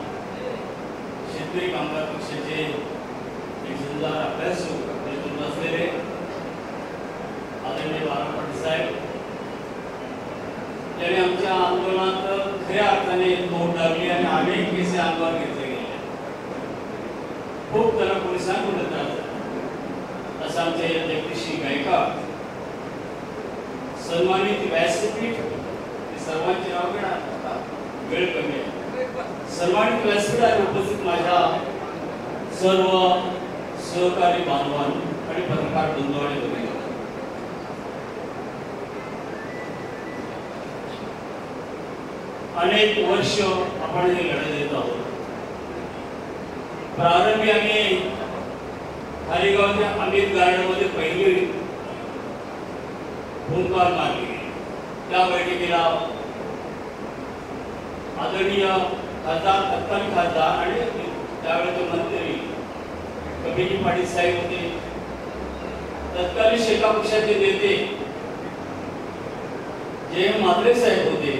C: शेतकरी कामगार पक्षाचे एक सुंदर अभ्यासू नेतृत्व असलेले आदरणीय बाळा पाटील साहेब, त्यांनी आमच्या आंदोलनात खऱ्या अर्थाने तोड लागली आणि अनेक केसे अंगावर घेतले गेले. खूप त्याला पोलिसांकडून त्रास झाला. असं आमचे जगदीशजी गायकवाड, सन्मानित व्यासपीठ, सर्वांचे नाव घेणार, वेळ कमी आहे. सन्मानित व्यासपीठावर उपस्थित माझ्या सर्व सहकारी बांधवांनो आणि पत्रकार बंधू आणि भगिनी, अनेक वर्ष आपण हे लढत देत आहोत. प्रारंभी आम्ही हरिगावच्या अमित गार्डनमध्ये पहिली हुंकार मारली. त्या बैठकीला आदरणीय खासदार, तत्कालीन खासदार आणि त्यावेळेचे मंत्री कबीरजी पाटील साहेब होते. तत्कालीन शेका पक्षाचे नेते जे म्हात्रे साहेब होते.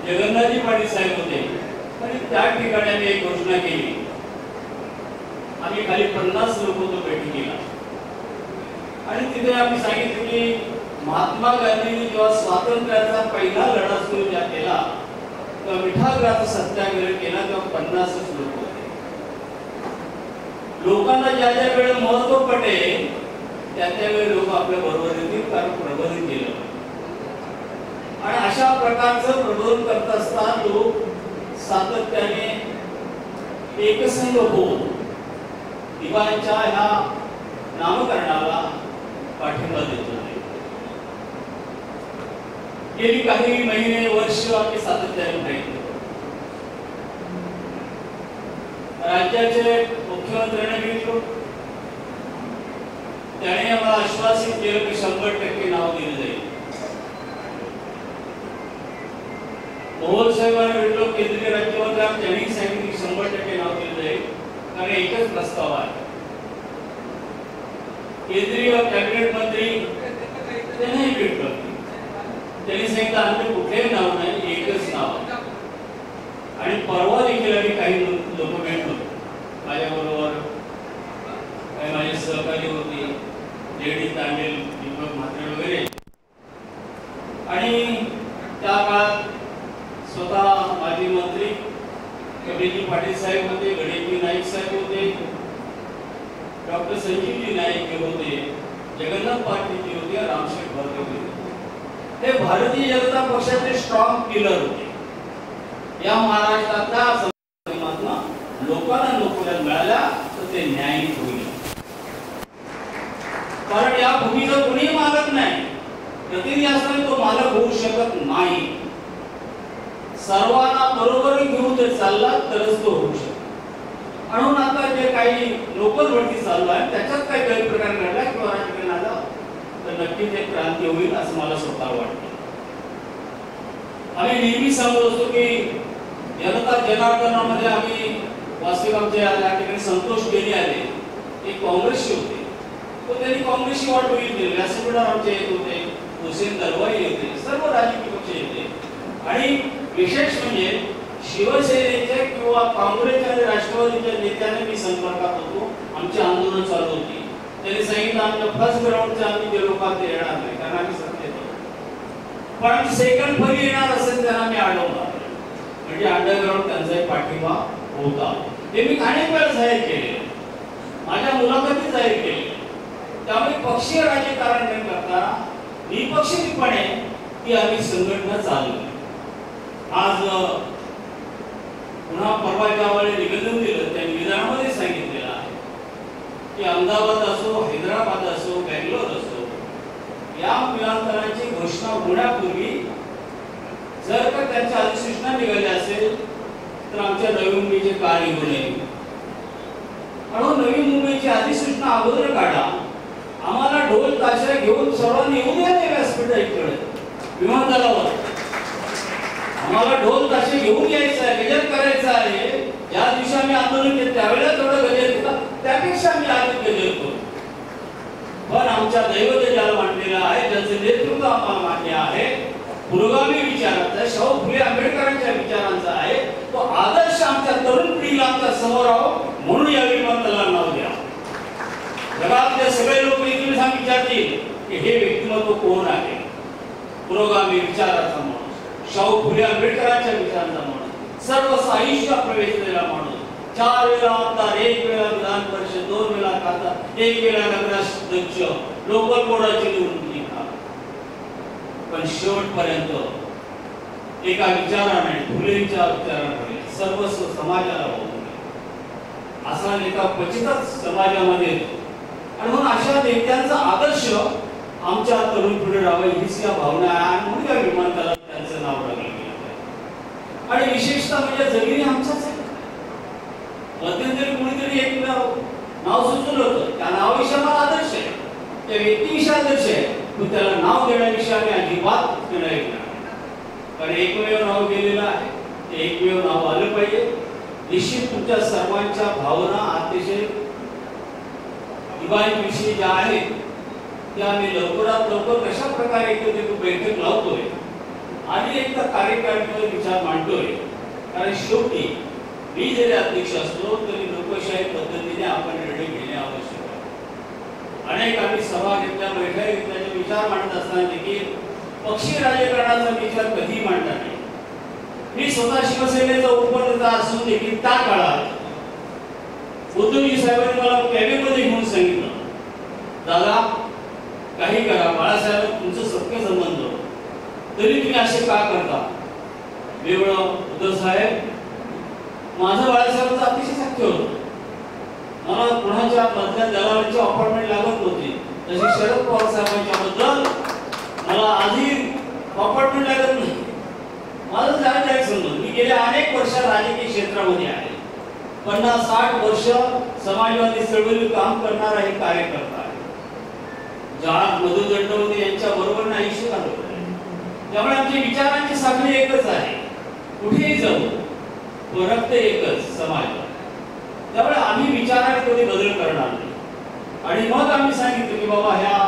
C: जगन्नाथजी पाटील साहेब होते. आणि त्या ठिकाणी आम्ही एक घोषणा केली. आम्ही खाली 50 लोक होतो बैठकीला. आणि तिथे आम्ही सांगितलं की महात्मा गांधींनी जेव्हा स्वातंत्र्याचा पहिला लढा सुरू केला तेव्हा मिठागृहाचा सत्याग्रह केला तेव्हा 50 लोक होते. लोकांना ज्या ज्या वेळेला महत्व पटेल त्या वेळी लोक आपल्या बरोबर येतील, कारण प्रबोधन केलं. आणि अशा प्रकारचं प्रबोधन करत असताना लोक सातत्याने एकसंध होऊन दिवाळीच्या ह्या नामकरणाला पाठिंबा देत होते. गेली काही महिने वर्ष आम्ही सातत्याने प्रयत्न करतो. राज्याचे मुख्यमंत्र्यांना भेटलो. त्याने आम्हाला आश्वासित केलं की 100% नाव दिलं जाईल. मोहोळ साहेबांना भेटलो, केंद्रीय राज्यमंत्री, त्यांनी सांगितलं की 100% नाव दिलं जाईल, कारण एकच प्रस्ताव आहे. केंद्रीय कॅबिनेट मंत्री त्यांनाही भेटलो. त्यांनी सांगितलं आमचे कुठेही नाव नाही, एकच नाव. आणि परवा देखील आम्ही काही लोक भेटलो. माझ्याबरोबर काही माझे सहकारी होते, लेडी तांडेल, दीपक म्हात्रे वगैरे. आणि त्या काळात स्वतः माजी मंत्री कबीरजी पाटील साहेब होते, गणेशजी नाईक साहेब होते, डॉक्टर संजीवजी नाईक होते, जगन्नाथ पाटीलजी होते, रामशेठ भरते होते. हे भारतीय जनता पक्षाचे स्ट्रॉंग पिलर होते. या महाराष्ट्रातल्या लोकांना नोकऱ्या मिळाल्या तर ते न्यायी होईल. कारण या भूमीचा कोणी मालक नाही. प्रतिनिधी असताना तो मालक होऊ शकत नाही. सर्वांना बरोबर घेऊन जर चालला तरच तो होऊ शकतो. म्हणून आता जे काही लोकल वरती चालू आहे त्याच्यात काही गैरप्रकार घडला किंवा राजकारण आलं तर नक्कीच एक क्रांती होईल असं मला स्वतः वाटतं. आम्ही नेहमी सांगत असतो की जनता जनार्दनामध्ये आम्ही वास्तविक आमच्या या ठिकाणी संतोष गेले आले ते काँग्रेसचे होते. तो त्यांनी काँग्रेसची वाट बघितली. व्यासपीठावर आमचे येत होते, हुसेन दरवाई येते, सर्व राजकीय पक्ष येते. आणि विशेष म्हणजे शिवसेनेचे किंवा काँग्रेसच्या आणि राष्ट्रवादीच्या नेत्यांनी मी संपर्कात होतो. आमची आंदोलन चालू होती. त्यांनी सांगितलं आमच्या फर्स्ट ग्राउंडच्या आम्ही जे लोक ते येणार नाही कारण आम्ही सत्तेत होतो. पण आम्ही सेकंड फरी येणार असेल त्यांना आम्ही अडवणार. म्हणजे अंडरग्राउंड त्यांचा पाठिंबा होता. ते मी अनेक वेळा जाहीर केले, माझ्या मुलाखतीत जाहीर केले. त्यामुळे पक्षीय राजकारण न करता निपक्षीपणे ती आम्ही संघटना चालवली. आज पुन्हा परवा ज्यावेळी निवेदन दिलं त्या निवेदनामध्ये सांगितलेलं आहे की अहमदाबाद असो, हैदराबाद असो, बँगलोर असो, या विमानतळाची घोषणा होण्यापूर्वी जर का त्यांच्या अधिसूचना निघाल्या असेल तर आमच्या नवी मुंबईचे का निघू नये. म्हणून नवी मुंबईची अधिसूचना अगोदर काढा. आम्हाला ढोल ताशा घेऊन सर्वांनी येऊ द्या व्यासपीठाकडे विमानतळावर. आम्हाला ढोल ताशे घेऊन यायचं आहे, गजर करायचं आहे. ज्या दिवशी आम्ही आंदोलन केलं त्यावेळेला तेवढं गजर केलं, त्यापेक्षा आम्ही अधिक गजर करू. पण आमच्या दैवत ज्याला मांडलेलं आहे, ज्याचं नेतृत्व आम्हाला मान्य आहे, पुरोगामी विचारांचा, शाहू फुले आंबेडकरांच्या विचारांचा आहे, तो आदर्श आमच्या तरुण पिढीला आमच्या समोर राहावं म्हणून या विमानतळाला नाव द्या. जगातले सगळे लोक एकमेकांना विचारतील की हे व्यक्तिमत्व कोण आहे. पुरोगामी विचाराचा माणूस, शाहू फुले आंबेडकरांच्या विचारांचा माणूस, सर्व आयुष्य प्रवेशलेला माणूस, 4 वेळा आमदार, 1 वेळा विधान परिषद, 2 वेळा खासदार, 1 वेळा नगराध्यक्ष, लोकल बोर्डाची निवडणूक जिंकला. पण शेवटपर्यंत एका विचाराने, फुलेंच्या विचाराने सर्वस्व समाजाला वाहून असा नेता क्वचितच समाजामध्ये येतो. आणि म्हणून अशा नेत्यांचा आदर्श आमच्या तरुण पिढी राहावी हीच या भावना आहे. आणि म्हणून या विमानतळाला त्यांचं नाव लागलं गेलं. आणि विशेषतः म्हणजे जमिनी आमच्याच आहे. मध्यंतरी कुणीतरी एक नाव सुचवलं होतं, त्या नावाविषयी मला आदर्श आहे, त्या व्यक्तीविषयी आदर्श आहे, पण त्याला नाव देण्याविषयी आम्ही अजिबात निर्णय घेणार. कारण एकमेव नाव गेलेलं आहे, ते एकमेव नाव आलं पाहिजे. निश्चित तुमच्या सर्वांच्या भावना अतिशय दिवाळीविषयी ज्या आहेत त्या आम्ही लवकरात लवकर कशा प्रकारे बैठक लावतोय आणि एक कार्यकारिणीवर विचार मांडतोय. कारण शेवटी मी जरी अध्यक्ष असलो तरी लोकशाही पद्धतीने आपण निर्णय घेणे आवश्यक आहे. अनेक आम्ही सभा घेतल्या, बैठका घेतल्याचे विचार मांडत असताना देखील पक्षी राजकारणाचा विचार कधी मांडला नाही. मी स्वतः शिवसेनेचा उपनेता असून देखील त्या काळात उद्धवजी साहेबांनी मला कॅबिनेटमध्ये घेऊन सांगितलं, दादा काही करा, बाळासाहेब तुमचं सत्य संबंध, तरी तुम्ही असे का करता. वेगळं उद्धव साहेब, माझं बाळासाहेबांचं अतिशय सत्य होतं. मला कोणाच्या मधल्या दलालांची अपॉइंटमेंट लागत होती, तशी शरद पवार साहेबांच्या बद्दल मला आधी अपॉइंटमेंट लागत नाही. माझं जायचं समजून मी गेल्या अनेक वर्ष राजकीय क्षेत्रामध्ये आहे. 50-60 वर्ष समाजवादी चळवळीत काम करणारा हे कार्यकर्ता आहे. जहाज मधुदंडवते यांच्या बरोबर आयुष्य घालवलं आहे. त्यामुळे आमची विचारांची साखळी एकच आहे, कुठेही जाऊ फरक ते एकच समाज. त्यामुळे आम्ही विचारात कधी बदल करणार नाही. आणि मग आम्ही सांगितलं की बाबा ह्या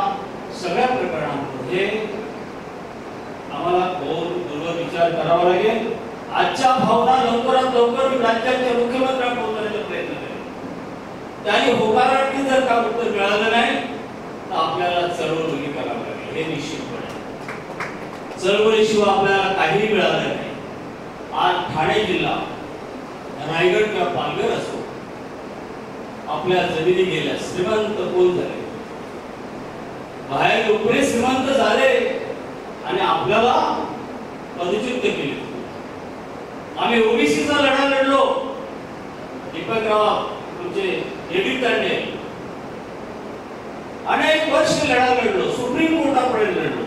C: सगळ्या प्रकरणांमध्ये आम्हाला दुर्बल विचार करावा लागेल. आजच्या भावना लवकरात लवकर राज्याच्या मुख्यमंत्र्यांना पोहोचवण्याचा प्रयत्न करेल. त्यांनी होकारार्थी जर का उत्तर मिळालं नाही तर आपल्याला चळवळ उभी करावी लागेल, हे निश्चितपणे. चळवळीशिवाय आपल्याला काहीही मिळालं नाही. आज ठाणे जिल्हा, रायगड किंवा पालघर असो, आपल्या जमिनी गेल्या, श्रीमंत कोण झाले, बाहेर उपरे श्रीमंत झाले आणि आपल्याला पदच्युत केले. आम्ही ओबीसीचा लढा लढलो, दीपकराव तुमचे डेव्हिड तांडे, अनेक वर्ष लढा लढलो, सुप्रीम कोर्टापर्यंत लढलो.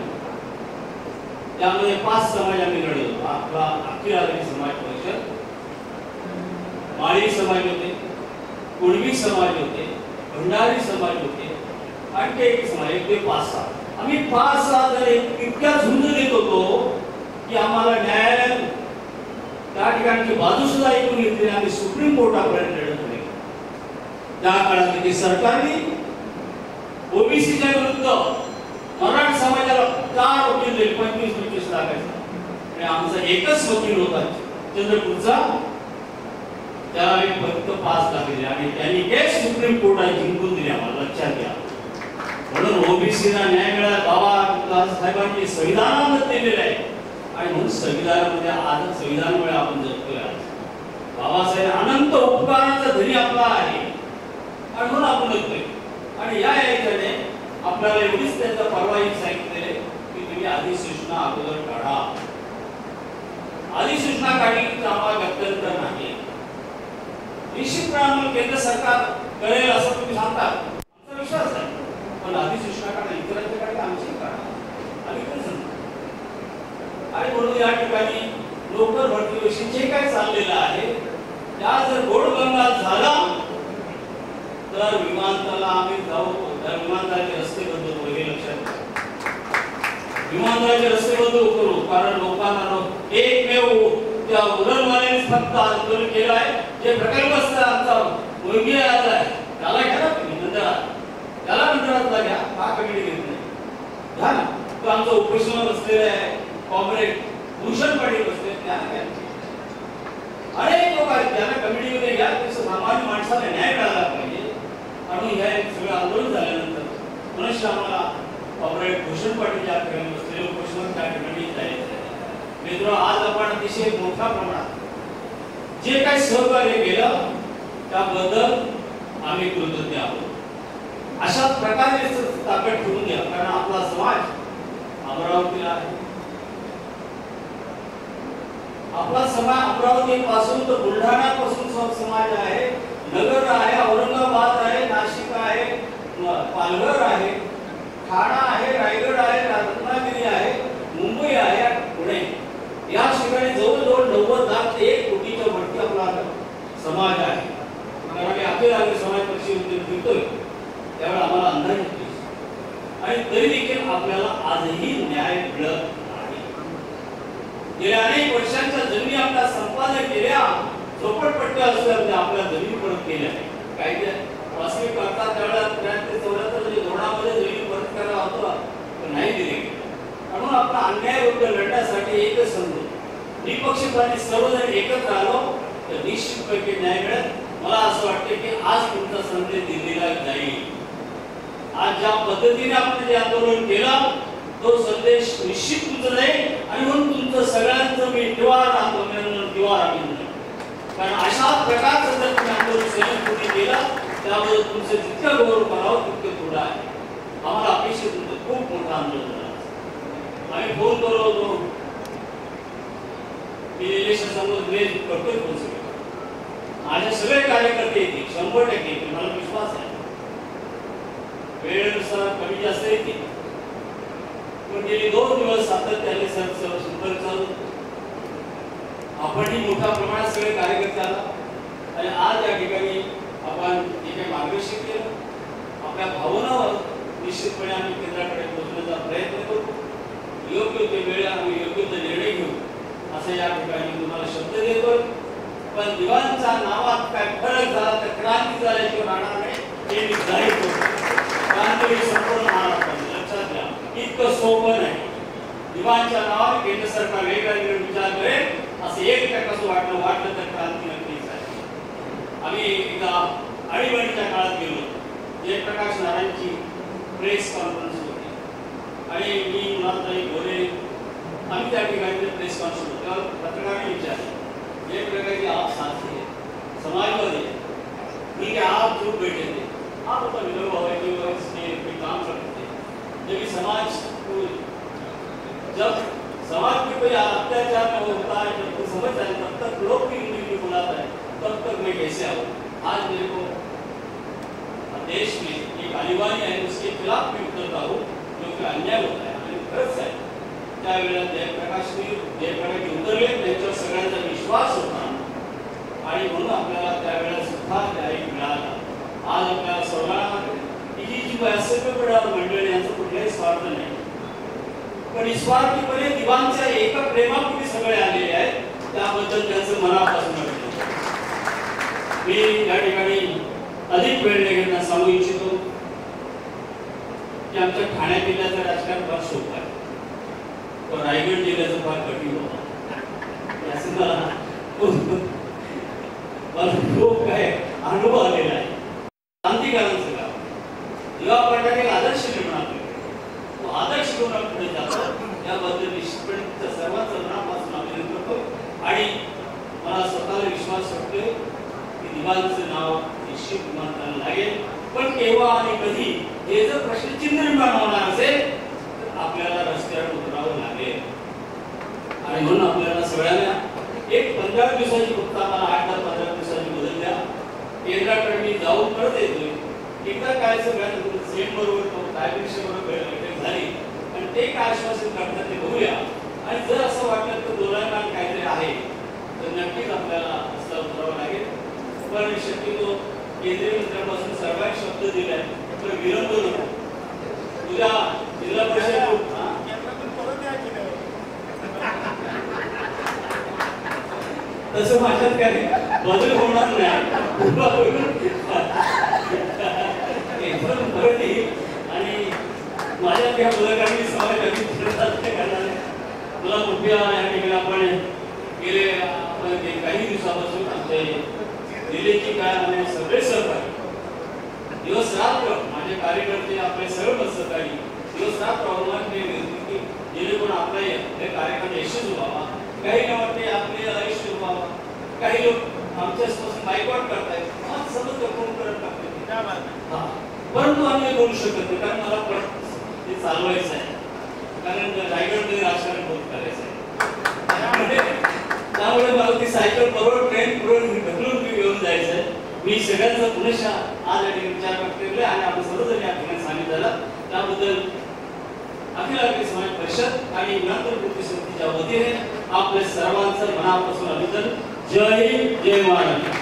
C: त्यामध्ये 5 समाज आम्ही लढलो. आपला अखिल आदिवासी समाज परिषद, माळी समाज होते, कुणबी समाज होते, भंडारी समाज होते, आणखी एक समाज, 1 ते 5-6. आम्ही 5-6 जण इतक्या झुंज देत होतो की आम्हाला न्यायालयात त्या ठिकाणची बाजू सुद्धा ऐकून घेतली. आम्ही सुप्रीम कोर्टापर्यंत लढत होते. त्या काळात सरकारने ओबीसीच्या विरुद्ध मराठा समाजाला 4 वकील दिले, 25-25 लाखाचा. आणि आमचा एकच वकील होता चंद्रपूरचा, त्याला आम्ही फक्त 5 लाख दिले आणि त्यांनी केस सुप्रीम कोर्टात जिंकून दिली. आम्हाला लक्षात घ्या. म्हणून ओबीसीला न्याय मिळाला बाबा साहेबांनी संविधानामध्ये दिलेलं आहे. आणि म्हणून संविधानामध्ये आज संविधानामुळे आपण जगतोय. बाबासाहेब अनंत उपकारांचा धनी आपला आहे आणि म्हणून आपण जगतोय. आणि या याच्याने आपल्याला एवढीच त्यांचा परवाही सांगितलेले की तुम्ही अधिसूचना अगोदर काढा. अधिसूचना काढली तर आम्हाला गत्यंतर नाही. निश्चितपणे केंद्र सरकार करेल असं तुम्ही सांगता, आमचा विश्वास आहे. पण अधिसूचना काढा, इतरांच्या काढा, आमची काढा, आम्ही पण सांगतो. आणि म्हणून या ठिकाणी नोकर भरतीविषयी जे काय चाललेलं आहे त्या जर गोडगंगा झाला तर विमानतळाला आम्ही जाऊ, त्या विमानतळाचे रस्ते बंद होईल, हे लक्षात घ्या. विमानतळाचे रस्ते बंद करू, कारण लोकांना एकमेव त्या उरणवाल्यानेच फक्त आंदोलन केलं आहे. जे प्रकल्पस्थ आमचा मुलगी आहे त्याला घ्या ना तुम्ही मंदिरात, त्याला मंदिरातला घ्या, का कमिटी घेत नाही घ्या ना. तो आमचा उपोषणावर बसलेला आहे कॉम्रेड भूषण पाटील बसले, त्यांना घ्या. अनेक लोक आहेत त्यांना कमिटीमध्ये घ्या. सामान्य माणसाला न्याय मिळाला पाहिजे. आणि हे सगळं आंदोलन झाल्यानंतर मनुष्य आम्हाला कॉम्रेड भूषण पाटील ज्या ठिकाणी बसलेले उपोषण त्या ठिकाणी जायचं. मित्र, आज आपण अतिशय मोठ्या प्रमाणात जे काही सहकार्य केलं त्याबद्दल आम्ही कृतज्ञ आहोत. अशा प्रकारे ताकद ठेवून द्या, कारण आपला समाज अमरावतीला आहे. आपला समाज अमरावती पासून तर बुलढाणा पासून समाज आहे, नगर आहे, औरंगाबाद आहे, नाशिक आहे, पालघर आहे, ठाणा आहे, रायगड आहे, रत्नागिरी आहे, मुंबई आहे, पुणे या ठिकाणी जवळजवळ 90 लाख ते 1 कोटीच्या वरती आपला समाज आहे. कारण आम्ही अखिल भारतीय समाज पक्षामध्ये फिरतोय त्यावेळेला आम्हाला अंदाज येतो आणि तरी देखील आपल्याला आजही न्याय मिळत नाही. गेल्या अनेक वर्षांच्या जमिनी आपल्या संपादन केल्या, झोपडपट्ट्या असल्या आपल्या जमिनी परत केल्या. काही वास्तविक करता त्यावेळेला 73-74 धोरणामध्ये जमीन परत करायला होतं पण नाही दिले. म्हणून आपला अन्याय विरुद्ध लढण्यासाठी एकच संधी, निपक्षपाती सर्वजण एकत्र आलो तर निश्चितपणे न्याय मिळेल. मला असं वाटतं की आज तुमचा संदेश दिल्लीला जाईल. आज ज्या पद्धतीने आपण जे आंदोलन केलं तो संदेश निश्चित तुमचा जाईल. आणि म्हणून तुमचं सगळ्यांचं मी दिवार अभिनंदन, कारण अशा प्रकारचं जर तुम्ही आंदोलन सैनिक केलं त्याबद्दल तुमचं जितकं गौरव करावं तितकं थोडं आहे. आम्हाला अपेक्षित तुमचं खूप मोठं आंदोलन झालं. आम्ही फोन करतो मी इलेक्शन समोर करतोय फोन सगळे माझे सगळे कार्यकर्ते येतील 100% येतील, मला विश्वास आहे. वेळेनुसार कमी जास्त येतील पण गेली 2 दिवस सातत्याने संपर्क चालू. आपणही मोठ्या प्रमाणात सगळे कार्यकर्ते आला आणि आज या ठिकाणी आपण जे काही मार्गदर्शन केलं आपल्या भावनावर निश्चितपणे आम्ही केंद्राकडे पोहोचण्याचा प्रयत्न करू. योग्य ते वेळ आम्ही योग्य ते निर्णय घेऊ असं या ठिकाणी तुम्हाला शब्द देतो. पण दिवाणच्या नावात काय फरक झाला तर क्रांती झाल्याशिवाय राहणार नाही हे मी जाहीर करतो. क्रांती संपूर्ण महाराष्ट्रात लक्षात घ्या, इतकं सोपं नाही. दिवाणच्या नावाने केंद्र सरकार वेगवेगळे विचार करेल असं 1% वाटलं तर क्रांती नक्कीच आहे. आम्ही एकदा आणीबाणीच्या काळात गेलो, जयप्रकाश नारायणची प्रेस कॉन्फरन्स होती आणि मी मुलांताई बोले आम्ही त्या ठिकाणी प्रेस कॉन्फरन्स होती. तेव्हा पत्रकारांनी विचारलं जयप्रकाश आप साथी है समाजवादी है, ठीक है आप चुप बैठे थे, आप अपना विनोबा भावे कोई काम करते थे. जब समाज को जब समाज में कोई अत्याचार में होता है जब कोई समझ जाए तब तक लोग भी इंग्लिश बुलाता है तब तक मैं कैसे आऊँ. आज मेरे को देश में एक अनिवार्य है उसके खिलाफ भी उतरता हूँ जो कि अन्याय होता है आणि खरंच आहे. त्यावेळेला जयप्रकाश उतरले त्यांच्यावर सगळ्यांचा विश्वास होता आणि म्हणून आपल्याला त्यावेळेला सुद्धा न्याय मिळाला. आज आपल्याला सर्वांना ही जी व्यासपीठ मंडळी यांचा कुठलाही स्वार्थ नाही पण निस्वार्थीपणे दिवाणच्या एका प्रेमापोटी सगळे आलेले आहेत त्याबद्दल त्यांचं मनापासून अभिनंदन. मी या ठिकाणी अधिक वेळ न घेता सांगू इच्छितो की आमच्या ठाणे जिल्ह्याचं राजकारण फार सोपं आहे पण रायगड जिल्ह्याचं फार कठीण होतं. याचं मला खूप काय अनुभव आलेला आहे. क्रांतिकारांचं गाव दिवा पाटलांनी एक आदर्श निर्माण केला, तो आदर्श घेऊन पुढे जातो याबद्दल निश्चितपणे सर्वांचं मनापासून अभिनंदन करतो आणि मला स्वतःला विश्वास वाटतोय की दिवाणचं नाव निश्चित विमानतळाला लागेल. पण केव्हा आणि कधी हे जर प्रश्नचिन्ह निर्माण होणार असेल तर आपल्याला रस्त्यावर उतरावं लागेल आणि म्हणून आपल्याला सगळ्यांना एक 15 दिवसाची फक्त आम्हाला 8 ते 15 दिवसाची मुदत द्या. केंद्राकडे मी जाऊन परत येतोय. एकदा काय सगळ्यांना सेम बरोबर कायदेशीर बैठक झाली आणि ते काय आश्वासन करतात ते बघूया आणि जर असं वाटलं तर दोलायमान काहीतरी आहे तर नक्कीच आपल्याला रस्ता उतरावा लागेल. पण शक्यतो केंद्रीय मंत्र्यांपासून सर्वांनी शब्द दिलाय तर विलंब नको. उद्या जिल्हा परिषद तसं माझ्यात काही बदल होणार नाही. परत येईल आणि माझ्यात या पदकांनी समाजाची करणार. मला मुख्य या ठिकाणी आपण गेले काही दिवसापासून आमचे दिल्लीची काय आणि सगळे सहकारी दिवस रात्र माझे कार्यकर्ते आपले सर्व सहकारी दिवस रात्र अवलंबून की जेणेकरून आपला हे कार्यक्रम यशस्वी व्हावा. काही न वाटते आपले अयशस्वी व्हावा. काही लोक आमच्यापासून बायकॉट करतायत, सतत फोन करत टाकतात. परंतु आम्ही बोलू शकत नाही कारण मला परत ते चालवायचं आहे. कारण रायगडमध्ये राजकारण बहुत करायचं आहे. त्यामुळे मला ती सायकल बरोबर ट्रेन पुढे ढकलून घेऊन जायचं आहे. मी सगळ्यांचा पुनश्च आज या ठिकाणी विचार व्यक्त केला आणि आपण सर्वजण या ठिकाणी सांगितलं. त्याबद्दल अखिल भारतीय समाज परिषद आणि विधानसभा कृती समितीच्या वतीने आपल्या सर्वांचं मनापासून अभिनंदन. जय हिंद, जय महाराष्ट्र.